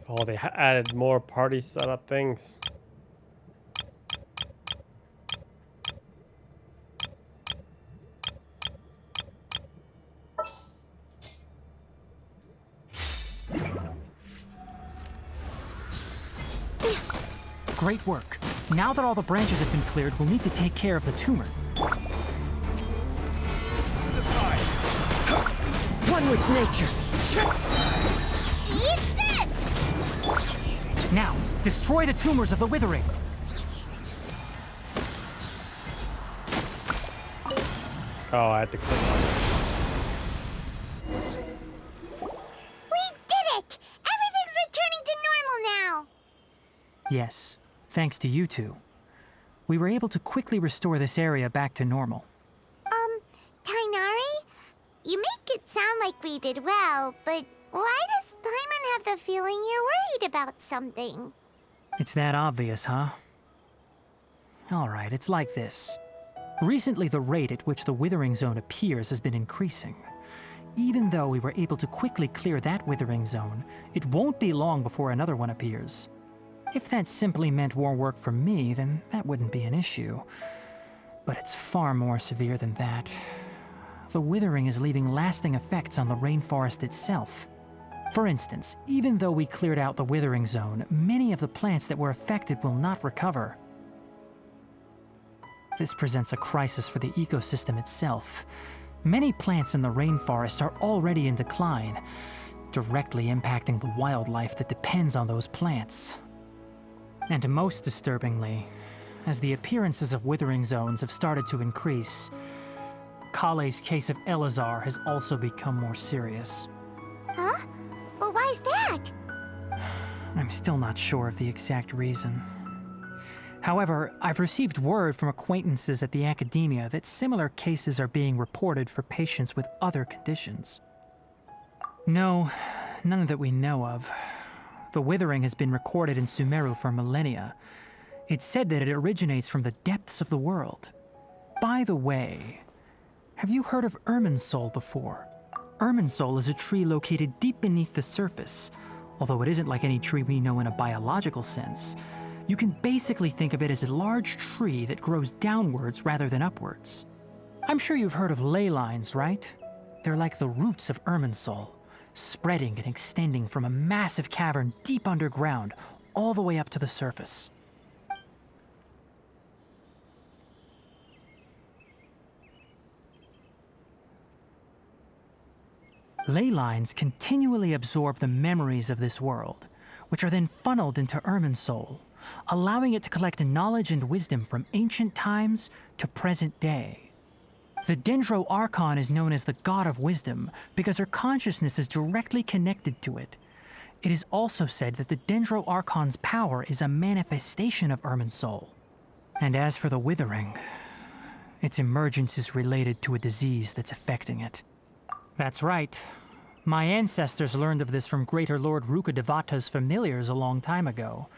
S1: Oh, they added more party setup things.
S5: Great work. Now that all the branches have been cleared, we'll need to take care of the tumor.
S9: One with nature.
S4: Eat this!
S5: Now, destroy the tumors of the withering.
S1: Oh, I had to click on it.
S4: We did it! Everything's returning to normal now!
S5: Yes, thanks to you two. We were able to quickly restore this area back to normal.
S4: Tighnari? You make it sound like we did well, but why does Paimon have the feeling you're worried about something?
S5: It's that obvious, huh? Alright, it's like this. Recently, the rate at which the withering zone appears has been increasing. Even though we were able to quickly clear that withering zone, it won't be long before another one appears. If that simply meant more work for me, then that wouldn't be an issue. But it's far more severe than that. The withering is leaving lasting effects on the rainforest itself. For instance, even though we cleared out the withering zone, many of the plants that were affected will not recover. This presents a crisis for the ecosystem itself. Many plants in the rainforest are already in decline, directly impacting the wildlife that depends on those plants. And most disturbingly, as the appearances of withering zones have started to increase, Collei's case of Elazar has also become more serious.
S4: Huh? Well, why's that?
S5: I'm still not sure of the exact reason. However, I've received word from acquaintances at the academia that similar cases are being reported for patients with other conditions. No, none that we know of. The withering has been recorded in Sumeru for millennia. It's said that it originates from the depths of the world. By the way, have you heard of Irminsul before? Irminsul is a tree located deep beneath the surface. Although it isn't like any tree we know in a biological sense, you can basically think of it as a large tree that grows downwards rather than upwards. I'm sure you've heard of ley lines, right? They're like the roots of Irminsul, spreading and extending from a massive cavern deep underground all the way up to the surface. Ley lines continually absorb the memories of this world, which are then funneled into Irminsul, allowing it to collect knowledge and wisdom from ancient times to present day. The Dendro Archon is known as the God of Wisdom because her consciousness is directly connected to it. It is also said that the Dendro Archon's power is a manifestation of Irminsul. And as for the withering, its emergence is related to a disease that's affecting it. That's right. My ancestors learned of this from Greater Lord Rukkhadevata's familiars a long time ago.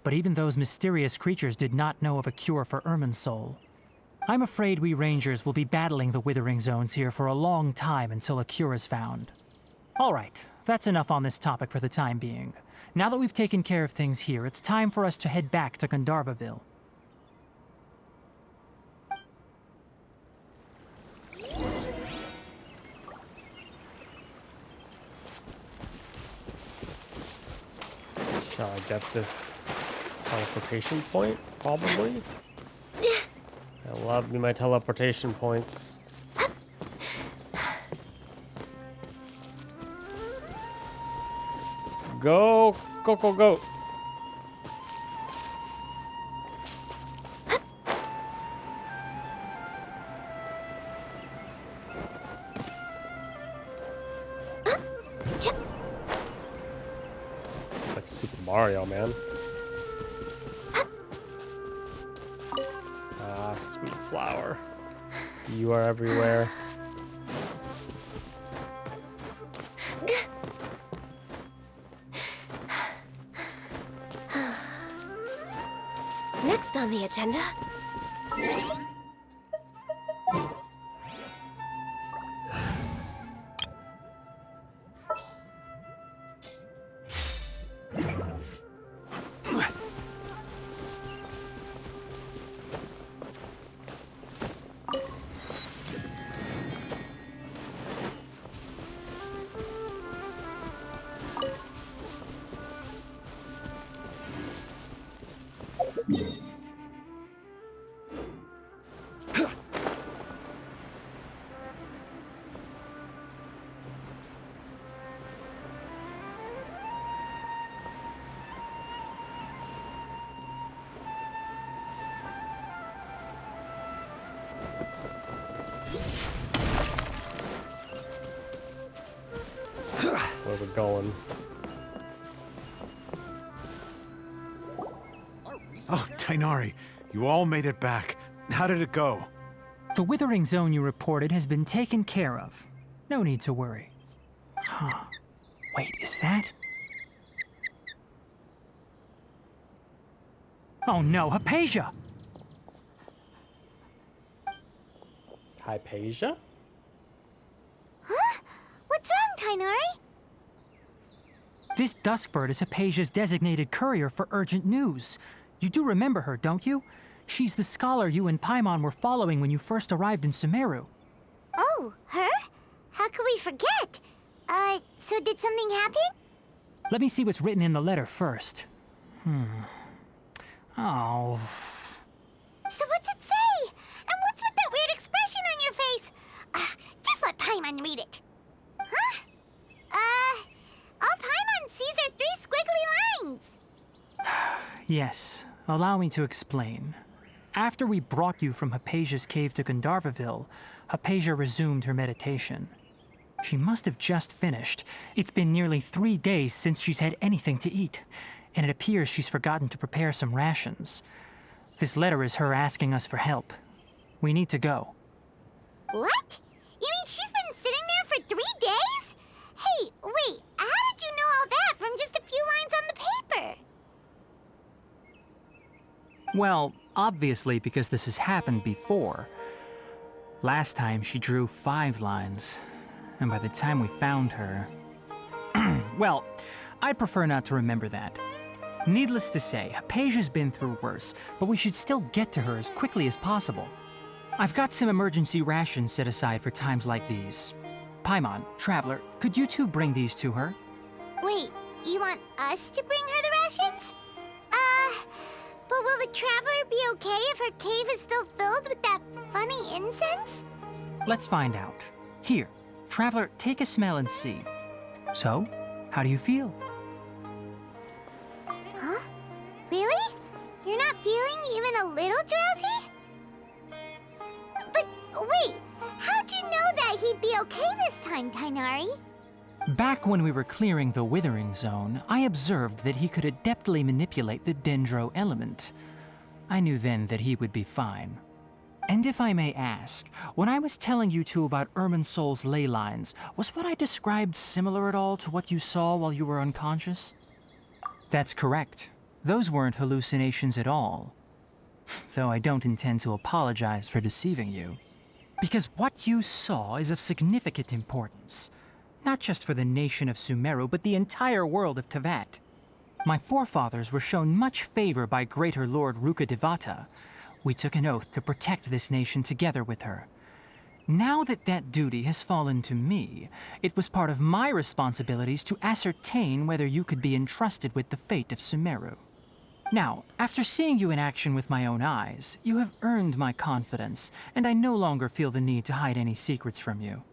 S5: But even those mysterious creatures did not know of a cure for Irminsul. I'm afraid we rangers will be battling the withering zones here for a long time until a cure is found. Alright, that's enough on this topic for the time being. Now that we've taken care of things here, it's time for us to head back to Gandarvaville.
S1: Shall I get this teleportation point? Probably. I love me my teleportation points. Go, go, go, go. It's like Super Mario, man. Ah, sweet flower. You are everywhere.
S9: Next on the agenda.
S1: where we're going.
S7: Oh, Tighnari, you all made it back. How did it go?
S5: The withering zone you reported has been taken care of. No need to worry. Huh. Wait, is that? Oh no, Haypasia!
S1: Haypasia?
S4: Huh? What's wrong, Tighnari?
S5: This Duskbird is Haypasia's designated courier for urgent news. You do remember her, don't you? She's the scholar you and Paimon were following when you first arrived in Sumeru.
S4: Oh, her? How could we forget? So did something happen?
S5: Let me see what's written in the letter first. Oh.
S4: So what's it say? And what's with that weird expression on your face? Just let Paimon read it. Huh? All Paimon sees are 3 squiggly lines.
S5: Yes, allow me to explain. After we brought you from Haypasia's cave to Gandarvaville, Haypasia resumed her meditation. She must have just finished. It's been nearly 3 days since she's had anything to eat, and it appears she's forgotten to prepare some rations. This letter is her asking us for help. We need to go.
S4: What? You mean she's been sitting there for 3 days? Hey, wait, how did you know all that from just a few lines on the paper?
S5: Well, obviously because this has happened before. Last time she drew 5 lines, and by the time we found her... Well, I'd prefer not to remember that. Needless to say, Haypasia's been through worse, but we should still get to her as quickly as possible. I've got some emergency rations set aside for times like these. Paimon, Traveler, could you two bring these to her?
S4: Wait, you want us to bring her the rations? But will the Traveler be okay if her cave is still filled with that funny incense?
S5: Let's find out. Here, Traveler, take a smell and see. So, how do you feel?
S4: Huh? Really? You're not feeling even a little drowsy? But wait, how'd you know that he'd be okay this time, Tighnari?
S5: Back when we were clearing the withering zone, I observed that he could adeptly manipulate the dendro element. I knew then that he would be fine. And if I may ask, when I was telling you two about Irminsul's ley lines, was what I described similar at all to what you saw while you were unconscious? That's correct. Those weren't hallucinations at all. Though I don't intend to apologize for deceiving you. Because what you saw is of significant importance. Not just for the nation of Sumeru, but the entire world of Teyvat. My forefathers were shown much favor by Greater Lord Rukkhadevata. We took an oath to protect this nation together with her. Now that that duty has fallen to me, it was part of my responsibilities to ascertain whether you could be entrusted with the fate of Sumeru. Now, after seeing you in action with my own eyes, you have earned my confidence, and I no longer feel the need to hide any secrets from you.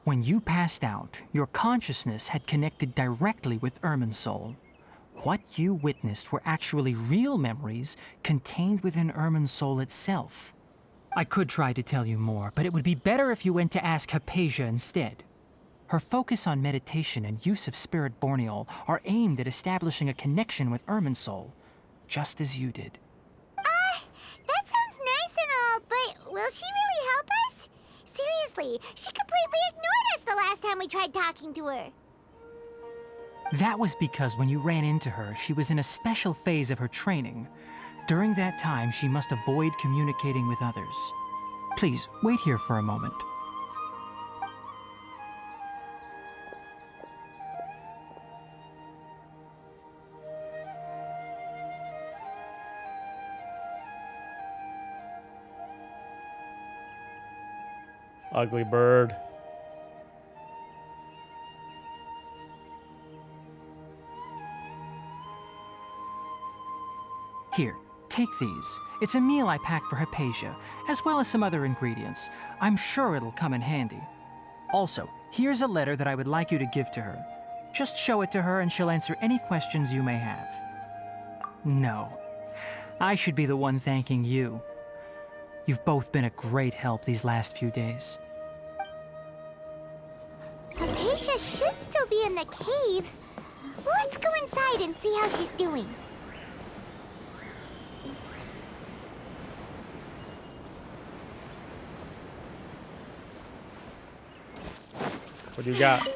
S5: When you passed out, your consciousness had connected directly with Irminsul. What you witnessed were actually real memories contained within Irminsul itself. I could try to tell you more, but it would be better if you went to ask Haypasia instead. Her focus on meditation and use of spirit borneol are aimed at establishing a connection with Irminsul, just as you did.
S4: That sounds nice and all, but will she really help us? Seriously, she completely ignored us the last time we tried talking to her.
S5: That was because when you ran into her, she was in a special phase of her training. During that time, she must avoid communicating with others. Please, wait here for a moment.
S1: Ugly bird.
S5: Here, take these. It's a meal I packed for Haypasia, as well as some other ingredients. I'm sure it'll come in handy. Also, here's a letter that I would like you to give to her. Just show it to her and she'll answer any questions you may have. No, I should be the one thanking you. You've both been a great help these last few days.
S4: Haypasia should still be be in the cave. Let's go inside and see how she's doing.
S1: What do you got?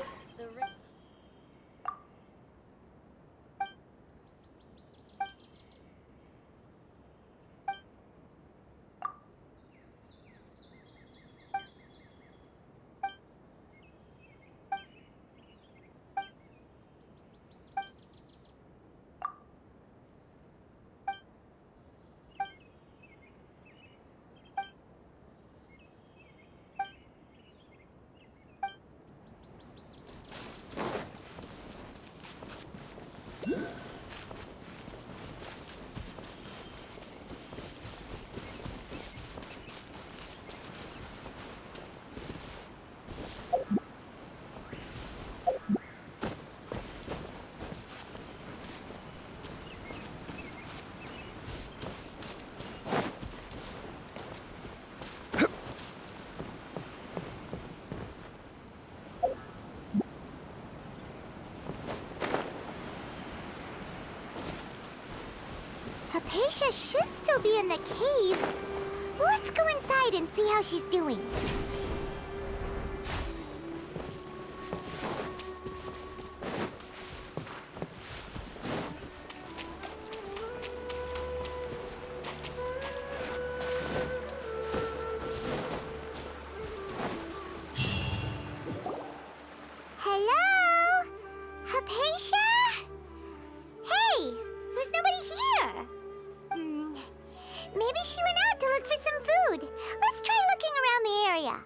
S4: Haypasia should still be in the cave. Let's go inside and see how she's doing. Hello? Haypasia? Hey, there's nobody here. Maybe she went out to look for some food. Let's try looking around the area.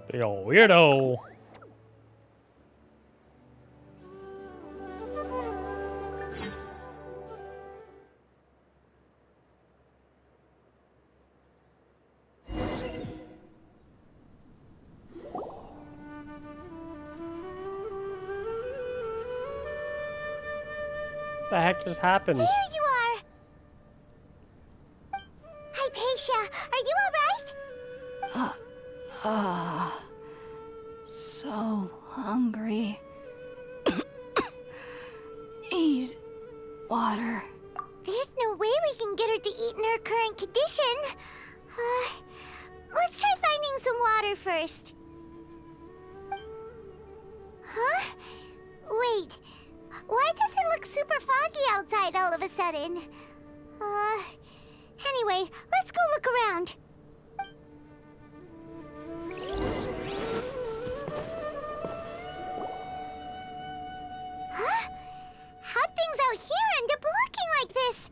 S1: Big ol' weirdo. The heck just happened?
S4: Here you are. Haypasia, are you all right?
S10: So hungry. Need water.
S4: There's no way we can get her to eat in her current condition. Let's try finding some water first. Huh? Wait. Why does it look super foggy outside all of a sudden? Anyway, let's go look around. Huh? How'd things out here end up looking like this?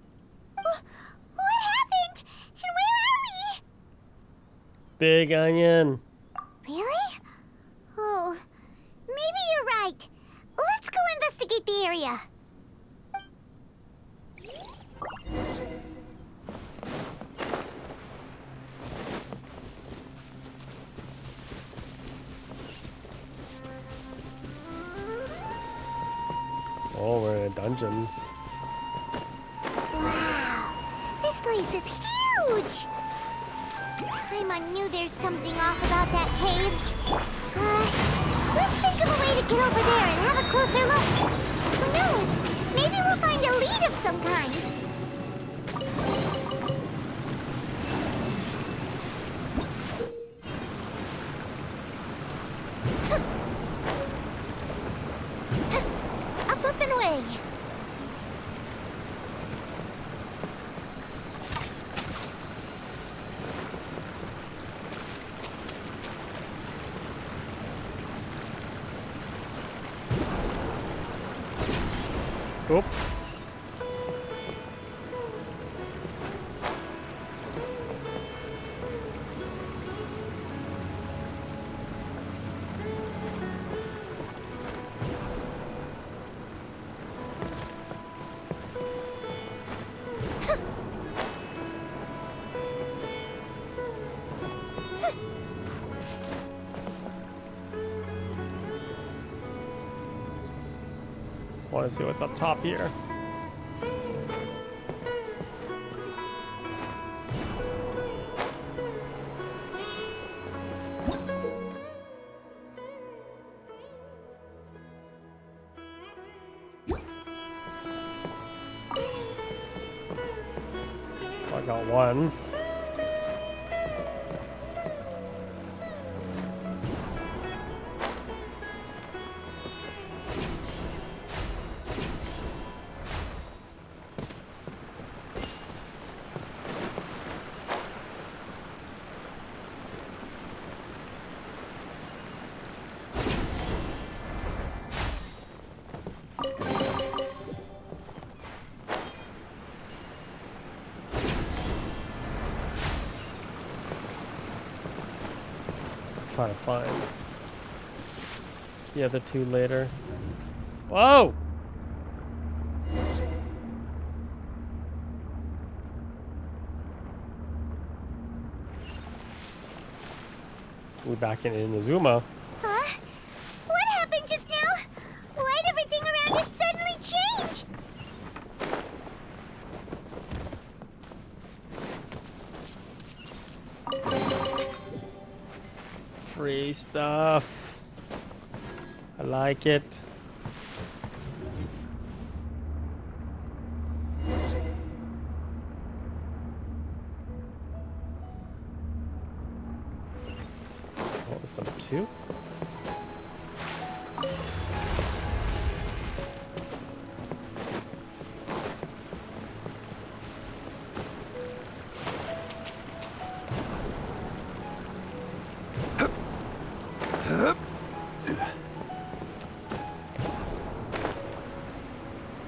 S4: What happened? And where are we?
S1: Big onion.
S4: Really? Oh, maybe you're right. Let's go investigate the area.
S1: Oh, we're in a dungeon.
S4: Wow, this place is huge! Paimon knew there's something off about that cave. Let's think of a way to get over there and have a closer look. Who knows? Maybe we'll find a lead of some kind.
S3: Up and away.
S1: Oop. Want to see what's up top here. I got one. Try to find the other two later. Whoa! We're back in Inazuma.
S4: Huh? What happened just now? Why'd everything around us suddenly change?
S1: Free stuff. I like it. What was number 2?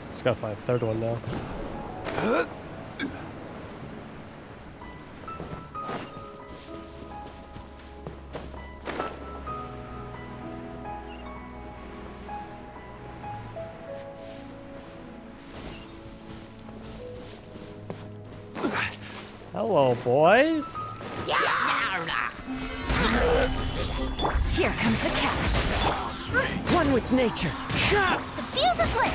S1: Just gotta find a third one now. Hello, boys.
S9: Here comes the catch. One with nature.
S3: The fuse is lit!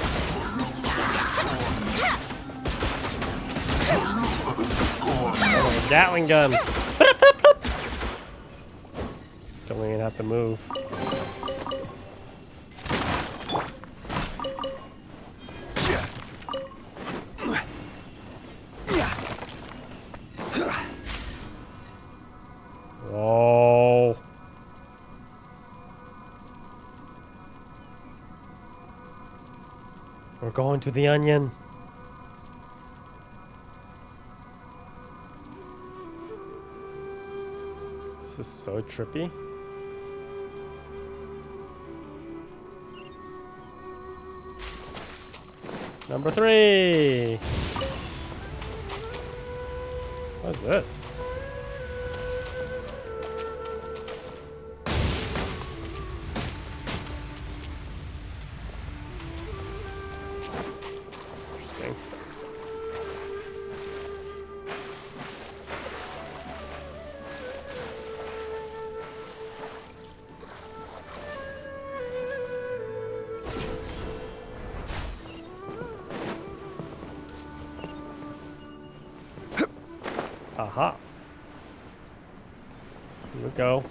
S1: Oh, Gatling gun. Don't even have to move. Whoa. We're going to the onion. This is so trippy. Number 3. What is this? Interesting. Aha. Here we go.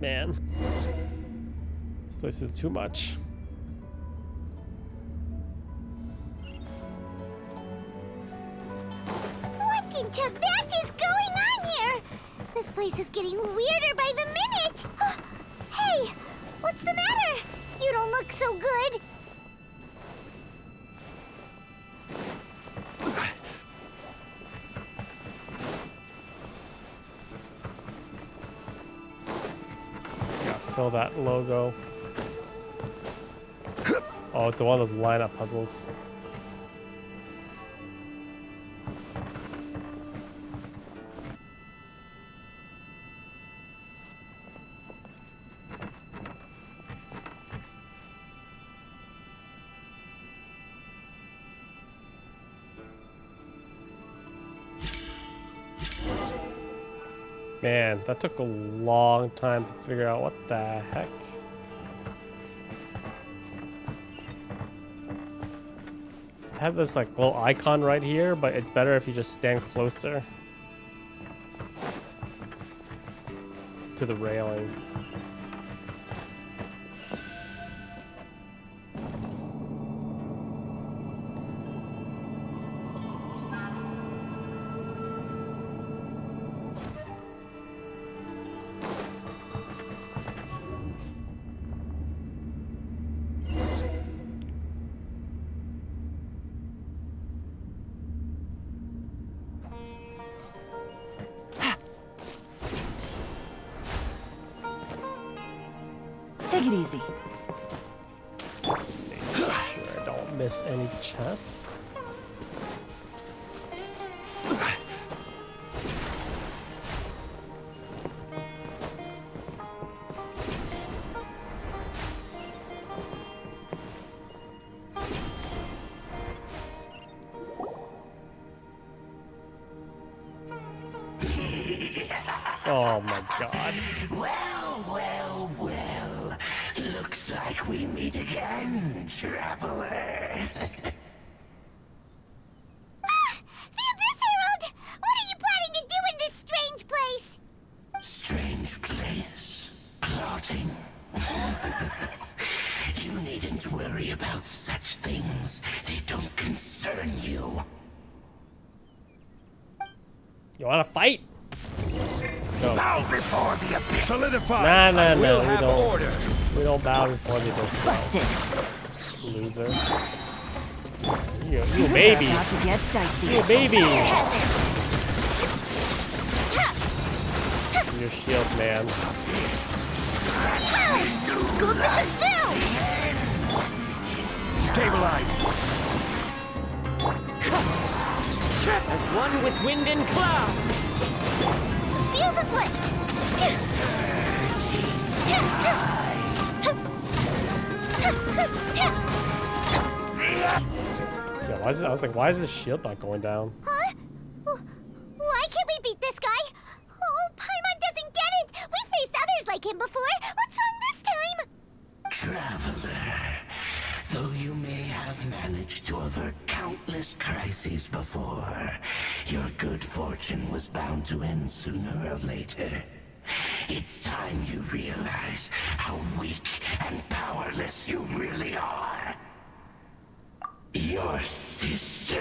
S1: Man. This place is too much.
S4: What in Tibet is going on here? This place is getting weirder by the minute. Hey, what's the matter? You don't look so good.
S1: Gotta fill that logo. Oh, it's one of those lineup puzzles. Man, that took a long time to figure out what the heck. I have this like little icon right here, but it's better if you just stand closer to the railing.
S6: Take it easy.
S1: Make sure I don't miss any chests. Oh my god.
S11: Well. Looks like we meet again, traveler.
S4: The Abyss Herald! What are you planning to do in this strange place?
S11: Strange place. Plotting. You needn't worry about such things. They don't concern you.
S1: You wanna fight? Let's go.
S8: Bow before the abyss. Solidify.
S1: Nah,
S8: We'll
S1: we
S8: have
S1: don't.
S8: order.
S1: We don't bow before the abyss.
S6: Busted.
S1: Loser. You baby.
S6: About to get dicey.
S1: You baby. Your shield, man.
S4: Good mission down!
S8: Stabilize.
S9: As one with wind and cloud.
S4: Fuse is lit!
S1: Yeah, I was like, why is this shield not going down?
S4: Huh? Why can't we beat this guy? Oh, Paimon doesn't get it! We faced others like him before! What's wrong this time?
S11: Traveler, though you may have managed to avert countless crises before, your good fortune was bound to end sooner or later. It's time you realize how weak and powerless you really are. Your sister.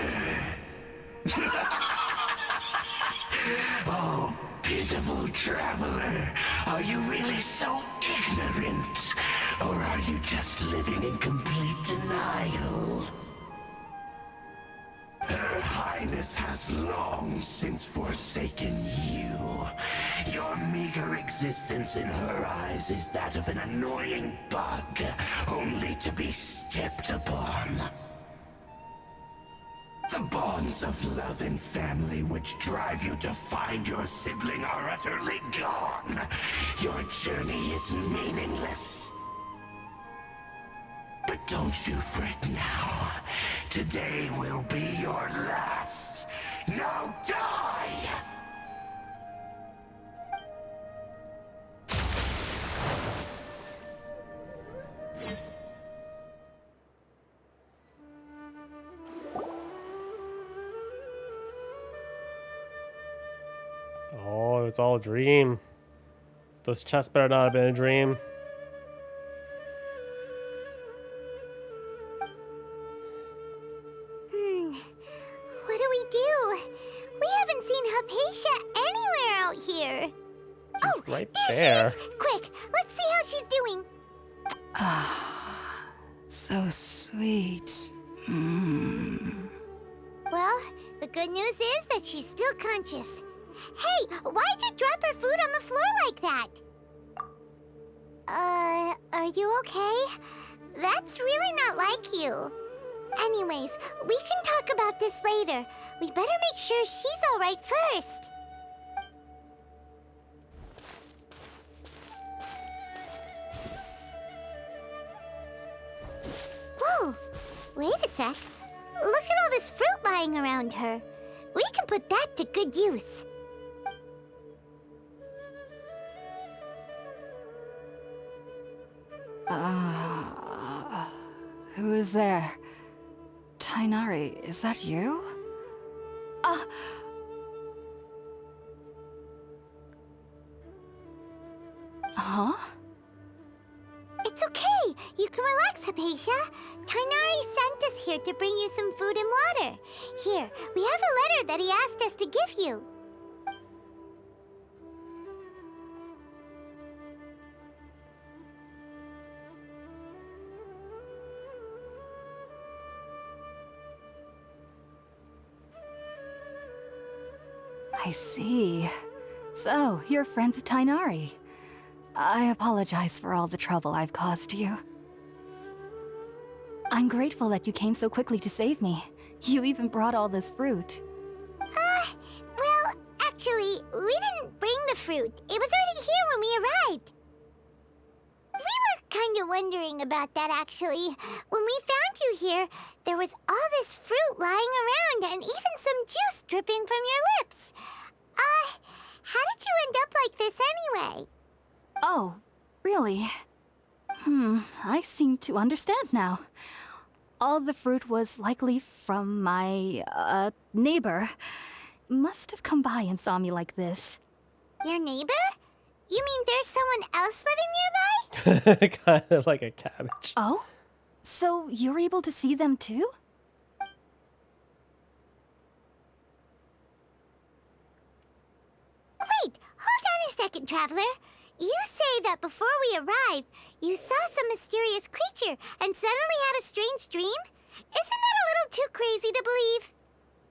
S11: Oh, pitiful traveler. Are you really so ignorant? Or are you just living in complete denial? Her Highness has long since forsaken you. Your meager existence in her eyes is that of an annoying bug, only to be stepped upon. The bonds of love and family which drive you to find your sibling are utterly gone. Your journey is meaningless. But don't you fret now. Today will be your last. Now die!
S1: Oh, it's all a dream. Those chests better not have been a dream.
S4: What do we do? We haven't seen Haypasia anywhere out here. Oh,
S1: right
S4: there
S1: there.
S4: she is! Quick, let's see how she's doing.
S10: So sweet.
S4: Well, the good news is that she's still conscious. Hey, why'd you drop her food on the floor like that? Are you okay? That's really not like you. Anyways, we can talk about this later. We better make sure she's all right first. Whoa, wait a sec. Look at all this fruit lying around her. We can put that to good use.
S10: Who is there? Tighnari, is that you? Huh?
S4: It's okay. You can relax, Haypasia. Tighnari sent us here to bring you some food and water. Here, we have a letter that he asked us to give you.
S10: I see. So, you're friends of Tighnari. I apologize for all the trouble I've caused you. I'm grateful that you came so quickly to save me. You even brought all this fruit.
S4: Well, actually, we didn't bring the fruit. It was already here when we arrived. We were kind of wondering about that, actually. When we found you here, there was all this fruit lying around and even some juice dripping from your lips. How did you end up like this anyway?
S10: Oh, really? I seem to understand now. All the fruit was likely from my, neighbor. Must have come by and saw me like this.
S4: Your neighbor? You mean there's someone else living nearby?
S1: Kind of like a cabbage.
S10: Oh? So you're able to see them too?
S4: Wait, hold on a second, Traveler. You say that before we arrived, you saw some mysterious creature and suddenly had a strange dream? Isn't that a little too crazy to believe?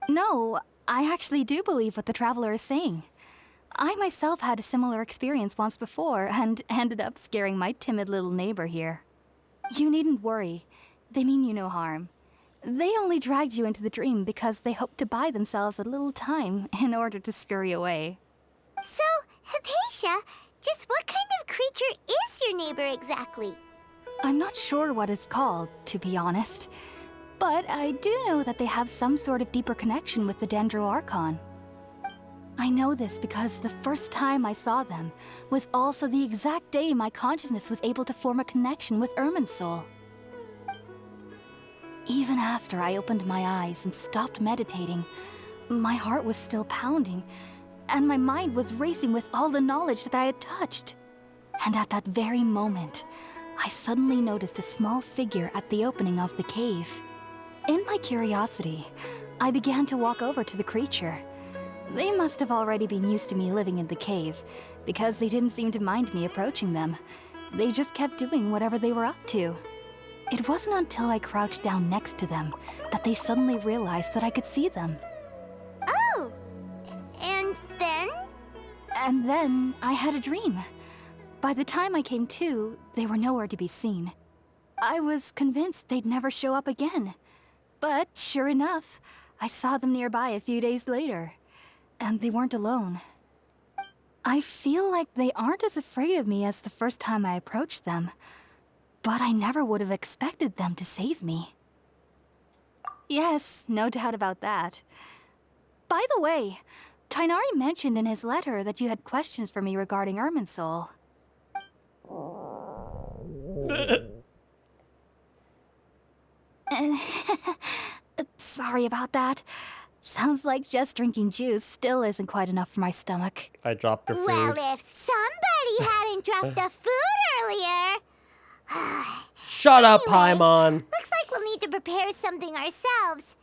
S10: No, I actually do believe what the Traveler is saying. I myself had a similar experience once before and ended up scaring my timid little neighbor here. You needn't worry. They mean you no harm. They only dragged you into the dream because they hoped to buy themselves a little time in order to scurry away.
S4: So, Haypasia, just what kind of creature is your neighbor exactly?
S10: I'm not sure what it's called, to be honest. But I do know that they have some sort of deeper connection with the Dendro Archon. I know this because the first time I saw them was also the exact day my consciousness was able to form a connection with Irminsul. Even after I opened my eyes and stopped meditating, my heart was still pounding, and my mind was racing with all the knowledge that I had touched. And at that very moment, I suddenly noticed a small figure at the opening of the cave. In my curiosity, I began to walk over to the creature. They must have already been used to me living in the cave, because they didn't seem to mind me approaching them. They just kept doing whatever they were up to. It wasn't until I crouched down next to them that they suddenly realized that I could see them.
S4: Oh! And then?
S10: And then I had a dream. By the time I came to, they were nowhere to be seen. I was convinced they'd never show up again. But sure enough, I saw them nearby a few days later. And they weren't alone. I feel like they aren't as afraid of me as the first time I approached them. But I never would have expected them to save me. Yes, no doubt about that. By the way, Tighnari mentioned in his letter that you had questions for me regarding Irminsul. Sorry about that. Sounds like just drinking juice still isn't quite enough for my stomach.
S1: I dropped her food.
S4: Well, if somebody hadn't dropped the food earlier...
S1: Shut up,
S4: Anyway,
S1: Paimon.
S4: Looks like we'll need to prepare something ourselves.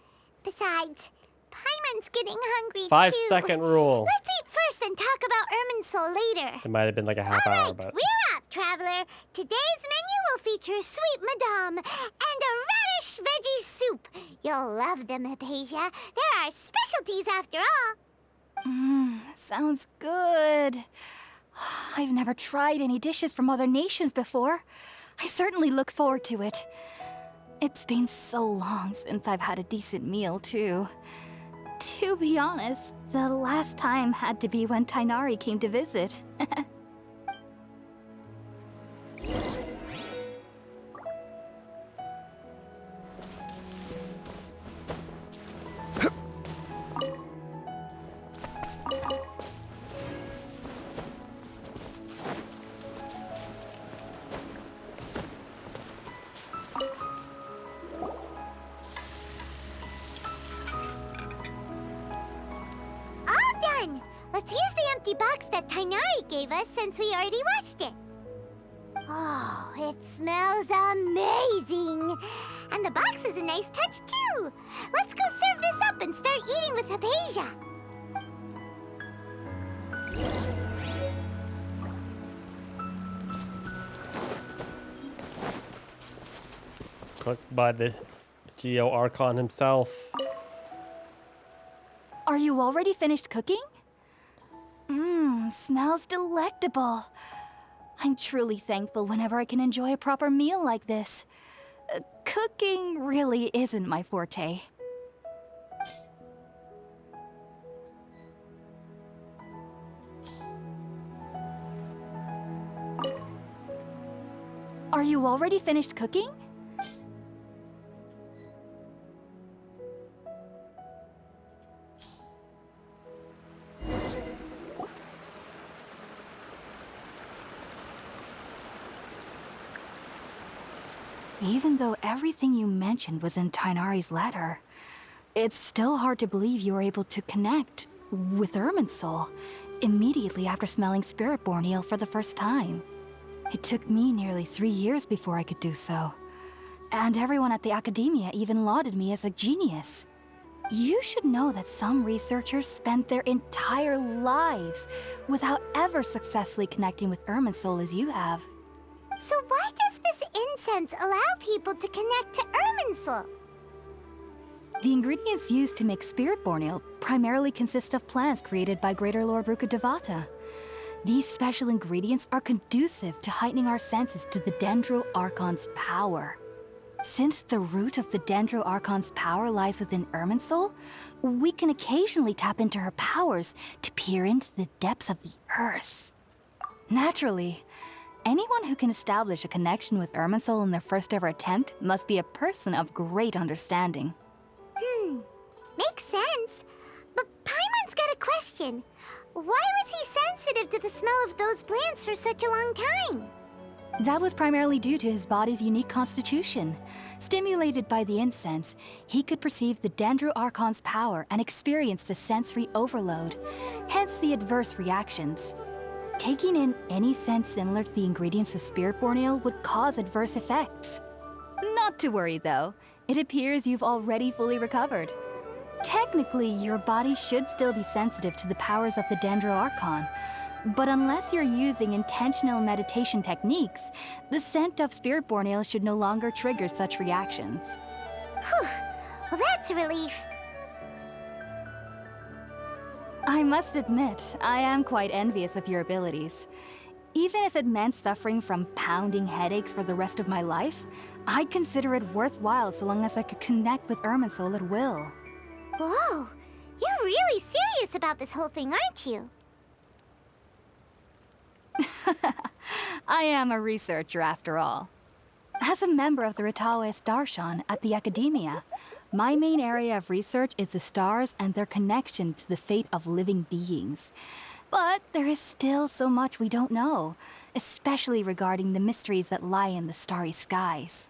S4: Besides, Paimon's getting hungry
S1: 5-second rule.
S4: Let's eat first and talk about Irminsul later.
S1: It might have been like a half
S4: All
S1: hour,
S4: right,
S1: but
S4: we're up, Traveler. Today's menu will feature sweet madame and a radish veggie soup. You'll love them, Haypasia. They're our specialties after all.
S10: Sounds good. I've never tried any dishes from other nations before. I certainly look forward to it. It's been so long since I've had a decent meal, too. To be honest, the last time had to be when Tighnari came to visit.
S4: empty box that Tighnari gave us since we already watched it. Oh, it smells amazing! And the box is a nice touch, too! Let's go serve this up and start eating with Haypasia!
S1: Cooked by the Geo Archon himself.
S10: Are you already finished cooking? Mmm, smells delectable. I'm truly thankful whenever I can enjoy a proper meal like this. Cooking really isn't my forte. Are you already finished cooking? Even though everything you mentioned was in Tighnari's letter, it's still hard to believe you were able to connect with Irminsul immediately after smelling Spiritborn eel for the first time. It took me nearly 3 years before I could do so. And everyone at the Academia even lauded me as a genius. You should know that some researchers spent their entire lives without ever successfully connecting with Irminsul as you have.
S4: So why does this incense allow people to connect to Irminsul?
S10: The ingredients used to make Spiritborn eel primarily consist of plants created by Greater Lord Rukkhadevata. These special ingredients are conducive to heightening our senses to the Dendro Archon's power. Since the root of the Dendro Archon's power lies within Irminsul, we can occasionally tap into her powers to peer into the depths of the earth. Naturally, anyone who can establish a connection with Irminsul in their first ever attempt must be a person of great understanding.
S4: Makes sense. But Paimon's got a question. Why was he sensitive to the smell of those plants for such a long time?
S10: That was primarily due to his body's unique constitution. Stimulated by the incense, he could perceive the Dendro Archon's power and experienced a sensory overload, hence the adverse reactions. Taking in any scent similar to the ingredients of Spiritborn eel would cause adverse effects. Not to worry though, it appears you've already fully recovered. Technically, your body should still be sensitive to the powers of the Dendro Archon, but unless you're using intentional meditation techniques, the scent of Spiritborn eel should no longer trigger such reactions.
S4: Whew, well that's a relief.
S10: I must admit, I am quite envious of your abilities. Even if it meant suffering from pounding headaches for the rest of my life, I'd consider it worthwhile so long as I could connect with Irminsul at will.
S4: Whoa, you're really serious about this whole thing, aren't you?
S10: I am a researcher after all. As a member of the Ritaoist Darshan at the Academia, my main area of research is the stars and their connection to the fate of living beings. But there is still so much we don't know, especially regarding the mysteries that lie in the starry skies.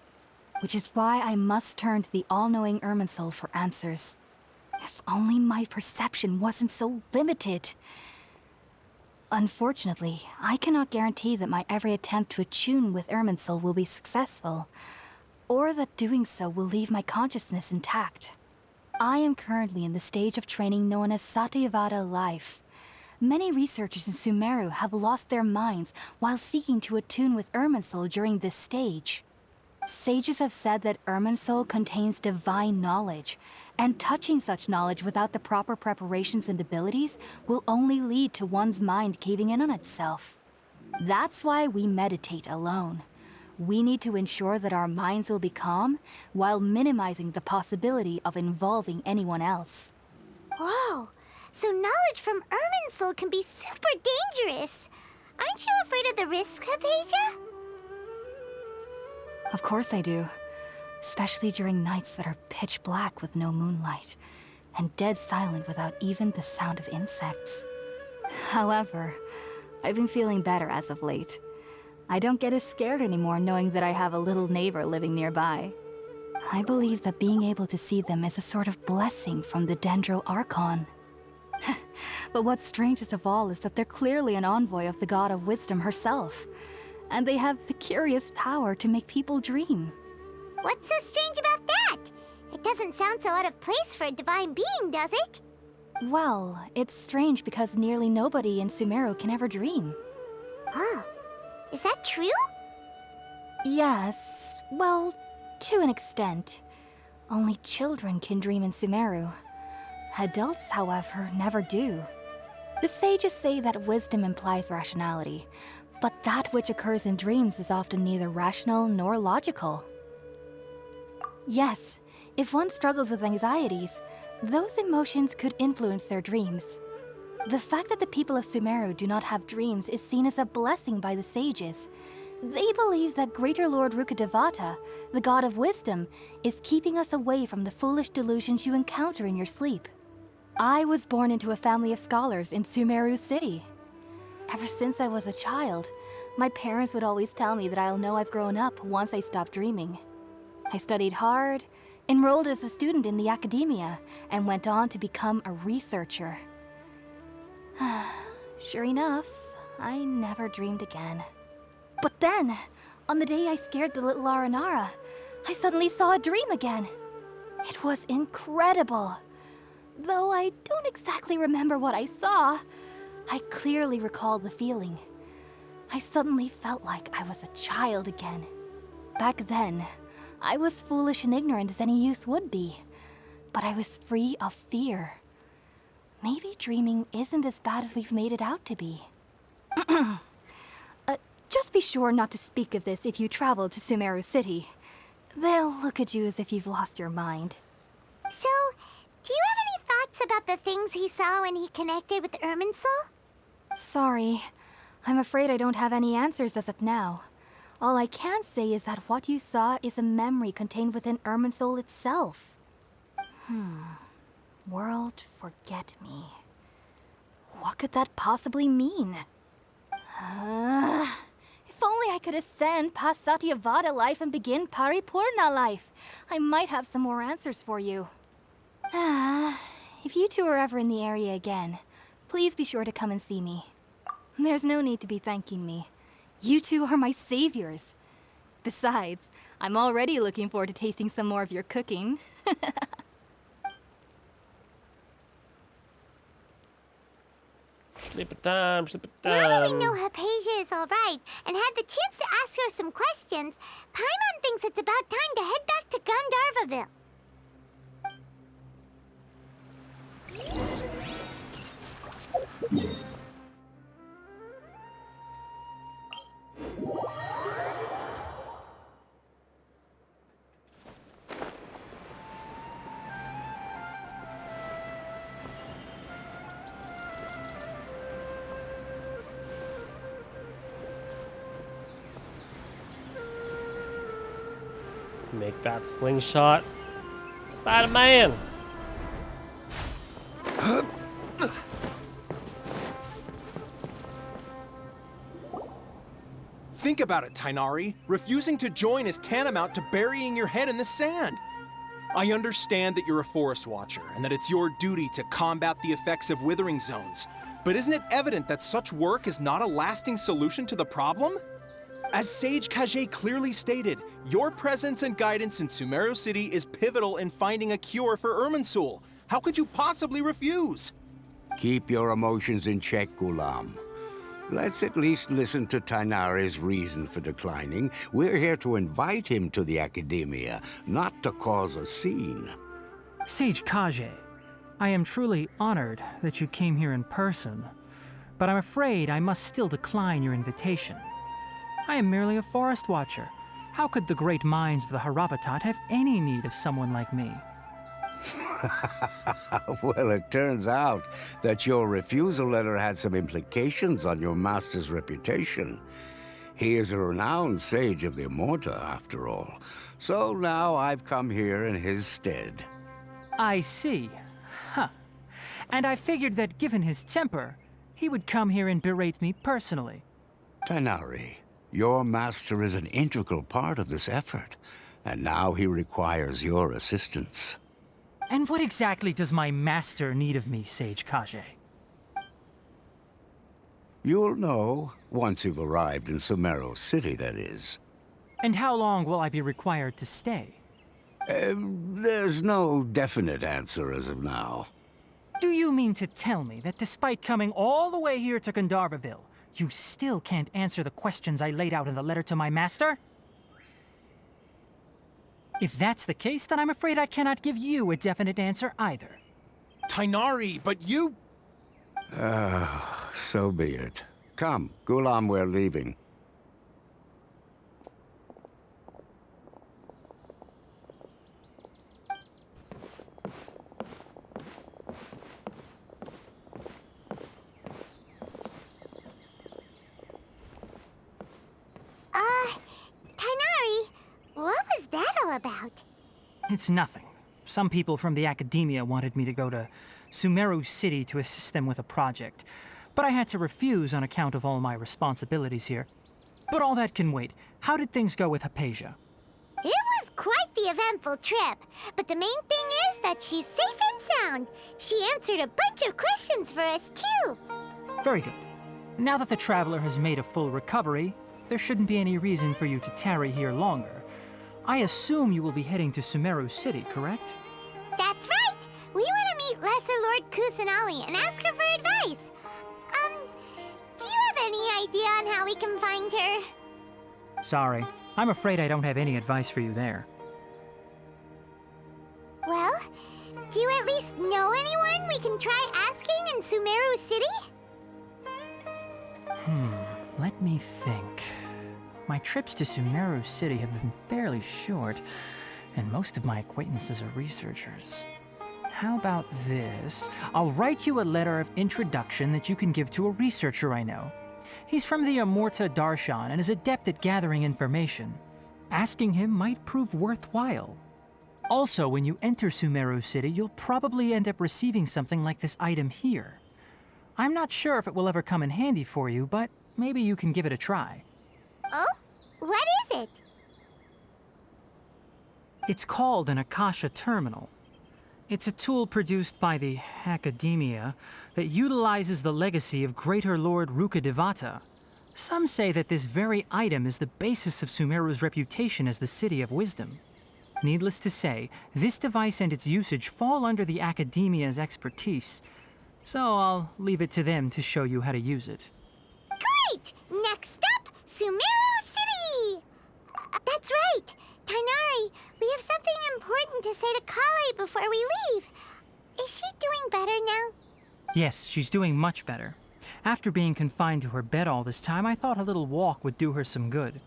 S10: Which is why I must turn to the all-knowing Irminsul for answers. If only my perception wasn't so limited. Unfortunately, I cannot guarantee that my every attempt to attune with Irminsul will be successful, or that doing so will leave my consciousness intact. I am currently in the stage of training known as Satyavada life. Many researchers in Sumeru have lost their minds while seeking to attune with Irminsul during this stage. Sages have said that Irminsul contains divine knowledge, and touching such knowledge without the proper preparations and abilities will only lead to one's mind caving in on itself. That's why we meditate alone. We need to ensure that our minds will be calm while minimizing the possibility of involving anyone else.
S4: Whoa, so knowledge from Irminsul can be super dangerous. Aren't you afraid of the risks, Haypasia?
S10: Of course I do. Especially during nights that are pitch black with no moonlight, and dead silent without even the sound of insects. However, I've been feeling better as of late. I don't get as scared anymore knowing that I have a little neighbor living nearby. I believe that being able to see them is a sort of blessing from the Dendro Archon. But what's strangest of all is that they're clearly an envoy of the god of wisdom herself. And they have the curious power to make people dream.
S4: What's so strange about that? It doesn't sound so out of place for a divine being, does it?
S10: Well, it's strange because nearly nobody in Sumeru can ever dream.
S4: Oh, is that true?
S10: Yes, well, to an extent. Only children can dream in Sumeru. Adults, however, never do. The sages say that wisdom implies rationality, but that which occurs in dreams is often neither rational nor logical. Yes, if one struggles with anxieties, those emotions could influence their dreams. The fact that the people of Sumeru do not have dreams is seen as a blessing by the sages. They believe that Greater Lord Rukkhadevata, the god of wisdom, is keeping us away from the foolish delusions you encounter in your sleep. I was born into a family of scholars in Sumeru City. Ever since I was a child, my parents would always tell me that I'll know I've grown up once I stop dreaming. I studied hard, enrolled as a student in the academia, and went on to become a researcher. Sure enough, I never dreamed again. But then, on the day I scared the little Aranara, I suddenly saw a dream again. It was incredible. Though I don't exactly remember what I saw, I clearly recall the feeling. I suddenly felt like I was a child again. Back then, I was foolish and ignorant as any youth would be, but I was free of fear. Maybe dreaming isn't as bad as we've made it out to be. Just be sure not to speak of this if you travel to Sumeru City. They'll look at you as if you've lost your mind.
S4: So, do you have any thoughts about the things he saw when he connected with Irminsul?
S10: Sorry. I'm afraid I don't have any answers as of now. All I can say is that what you saw is a memory contained within Irminsul itself. World forget me. What could that possibly mean? If only I could ascend past Satyavada life and begin Paripurna life, I might have some more answers for you. If you two are ever in the area again, please be sure to come and see me. There's no need to be thanking me. You two are my saviors. Besides, I'm already looking forward to tasting some more of your cooking.
S1: Sleep time, sleep time.
S4: Now that we know Haypasia is alright and had the chance to ask her some questions, Paimon thinks it's about time to head back to Gandarvaville.
S1: Make that slingshot. Spider-Man!
S12: Think about it, Tighnari. Refusing to join is tantamount to burying your head in the sand. I understand that you're a forest watcher and that it's your duty to combat the effects of withering zones. But isn't it evident that such work is not a lasting solution to the problem? As Sage Kage clearly stated, your presence and guidance in Sumeru City is pivotal in finding a cure for Irminsul. How could you possibly refuse?
S11: Keep your emotions in check, Ghulam. Let's at least listen to Tighnari's reason for declining. We're here to invite him to the Academia, not to cause a scene.
S5: Sage Kage, I am truly honored that you came here in person, but I'm afraid I must still decline your invitation. I am merely a forest watcher. How could the great minds of the Haravatat have any need of someone like me?
S11: Well, it turns out that your refusal letter had some implications on your master's reputation. He is a renowned sage of the Immorta, after all. So now I've come here in his stead.
S5: I see. Huh. And I figured that given his temper, he would come here and berate me personally.
S11: Tighnari, your master is an integral part of this effort, and now he requires your assistance.
S5: And what exactly does my master need of me, Sage Collei?
S13: You'll know once you've arrived in Sumeru City, that is.
S5: And how long will I be required to stay?
S13: There's no definite answer as of now.
S5: Do you mean to tell me that despite coming all the way here to Gandarvaville, you still can't answer the questions I laid out in the letter to my master? If that's the case, then I'm afraid I cannot give you a definite answer either.
S12: Tighnari, but you...
S13: So be it. Come, Gulam, we're leaving.
S4: Tighnari, what was that all about?
S5: It's nothing. Some people from the academia wanted me to go to Sumeru City to assist them with a project, but I had to refuse on account of all my responsibilities here. But all that can wait. How did things go with Haypasia?
S4: It was quite the eventful trip, but the main thing is that she's safe and sound. She answered a bunch of questions for us, too.
S5: Very good. Now that the traveler has made a full recovery, there shouldn't be any reason for you to tarry here longer. I assume you will be heading to Sumeru City, correct?
S4: That's right! We want to meet Lesser Lord Kusanali and ask her for advice. Do you have any idea on how we can find her?
S5: Sorry. I'm afraid I don't have any advice for you there.
S4: Well, do you at least know anyone we can try asking in Sumeru City?
S5: Let me think. My trips to Sumeru City have been fairly short, and most of my acquaintances are researchers. How about this? I'll write you a letter of introduction that you can give to a researcher I know. He's from the Amurta Darshan and is adept at gathering information. Asking him might prove worthwhile. Also, when you enter Sumeru City, you'll probably end up receiving something like this item here. I'm not sure if it will ever come in handy for you, but maybe you can give it a try.
S4: Oh? What is it?
S5: It's called an Akasha Terminal. It's a tool produced by the Academia that utilizes the legacy of Greater Lord Rukkhadevata. Some say that this very item is the basis of Sumeru's reputation as the City of Wisdom. Needless to say, this device and its usage fall under the Academia's expertise, so I'll leave it to them to show you how to use it.
S4: Great! Next up, Sumeru City! That's right! Tighnari, we have something important to say to Collei before we leave. Is she doing better now?
S5: Yes, she's doing much better. After being confined to her bed all this time, I thought a little walk would do her some good.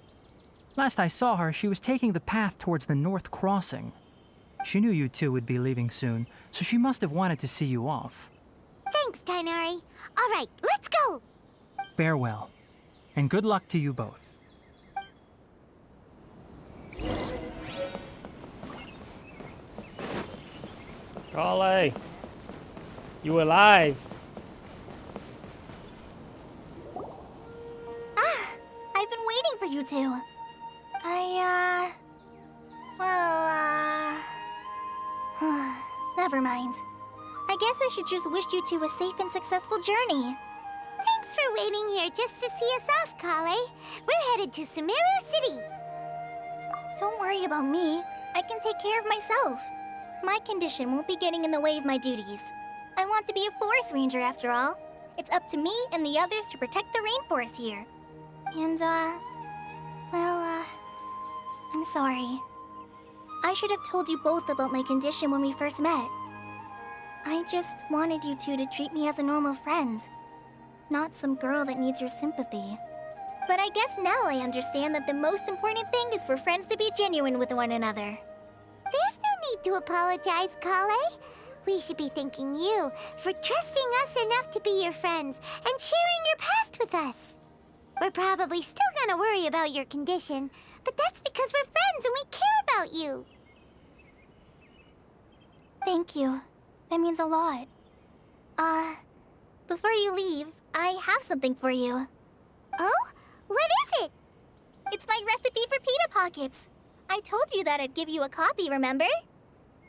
S5: Last I saw her, she was taking the path towards the North Crossing. She knew you two would be leaving soon, so she must have wanted to see you off.
S4: Thanks, Tighnari. All right, let's go!
S5: Farewell, and good luck to you both.
S1: Collei, you alive?
S3: I've been waiting for you two. Never mind. I guess I should just wish you two a safe and successful journey.
S4: Thanks for waiting here just to see us off, Collei. We're headed to Sumeru City.
S3: Don't worry about me. I can take care of myself. My condition won't be getting in the way of my duties. I want to be a forest ranger after all. It's up to me and the others to protect the rainforest here. And, I'm sorry. I should have told you both about my condition when we first met. I just wanted you two to treat me as a normal friend, not some girl that needs your sympathy. But I guess now I understand that the most important thing is for friends to be genuine with one another.
S4: There's no need to apologize, Collei. We should be thanking you for trusting us enough to be your friends and sharing your past with us. We're probably still gonna worry about your condition, but that's because we're friends and we care about you.
S3: Thank you. That means a lot. Before you leave, I have something for you.
S4: Oh? What is it?
S3: It's my recipe for pita pockets. I told you that I'd give you a copy, remember?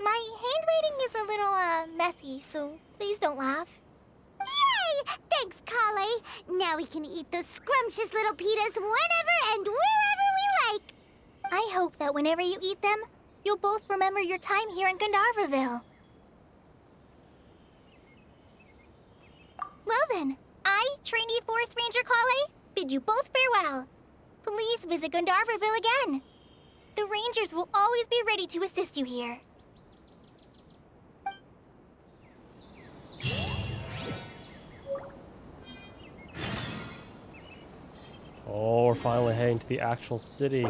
S3: My handwriting is a little, messy, so please don't laugh.
S4: Yay! Thanks, Collei. Now we can eat those scrumptious little pitas whenever and wherever we like.
S3: I hope that whenever you eat them, you'll both remember your time here in Gandarvaville. Well then, I, trainee Forest Ranger Collei, bid you both farewell. Please visit Gandarvaville again. The Rangers will always be ready to assist you here.
S1: Oh, we're finally heading to the actual city.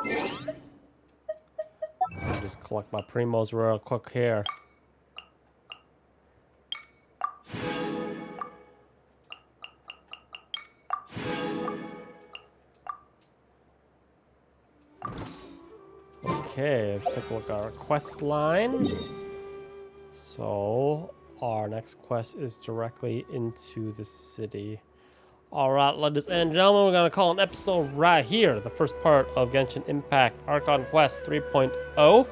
S1: I'll just collect my primos real quick here. Okay, let's take a look at our quest line. So, our next quest is directly into the city. Alright, ladies and gentlemen, we're going to call an episode right here. The first part of Genshin Impact Archon Quest 3.0.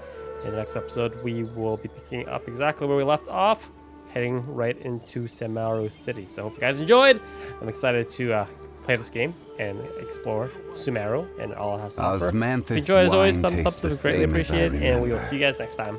S1: In the next episode, we will be picking up exactly where we left off, heading right into Sumeru City. So, hope you guys enjoyed. I'm excited to play this game and explore Sumeru and all it has to offer. If you enjoy, as always, thumbs up, so we greatly appreciate it, and we will see you guys next time.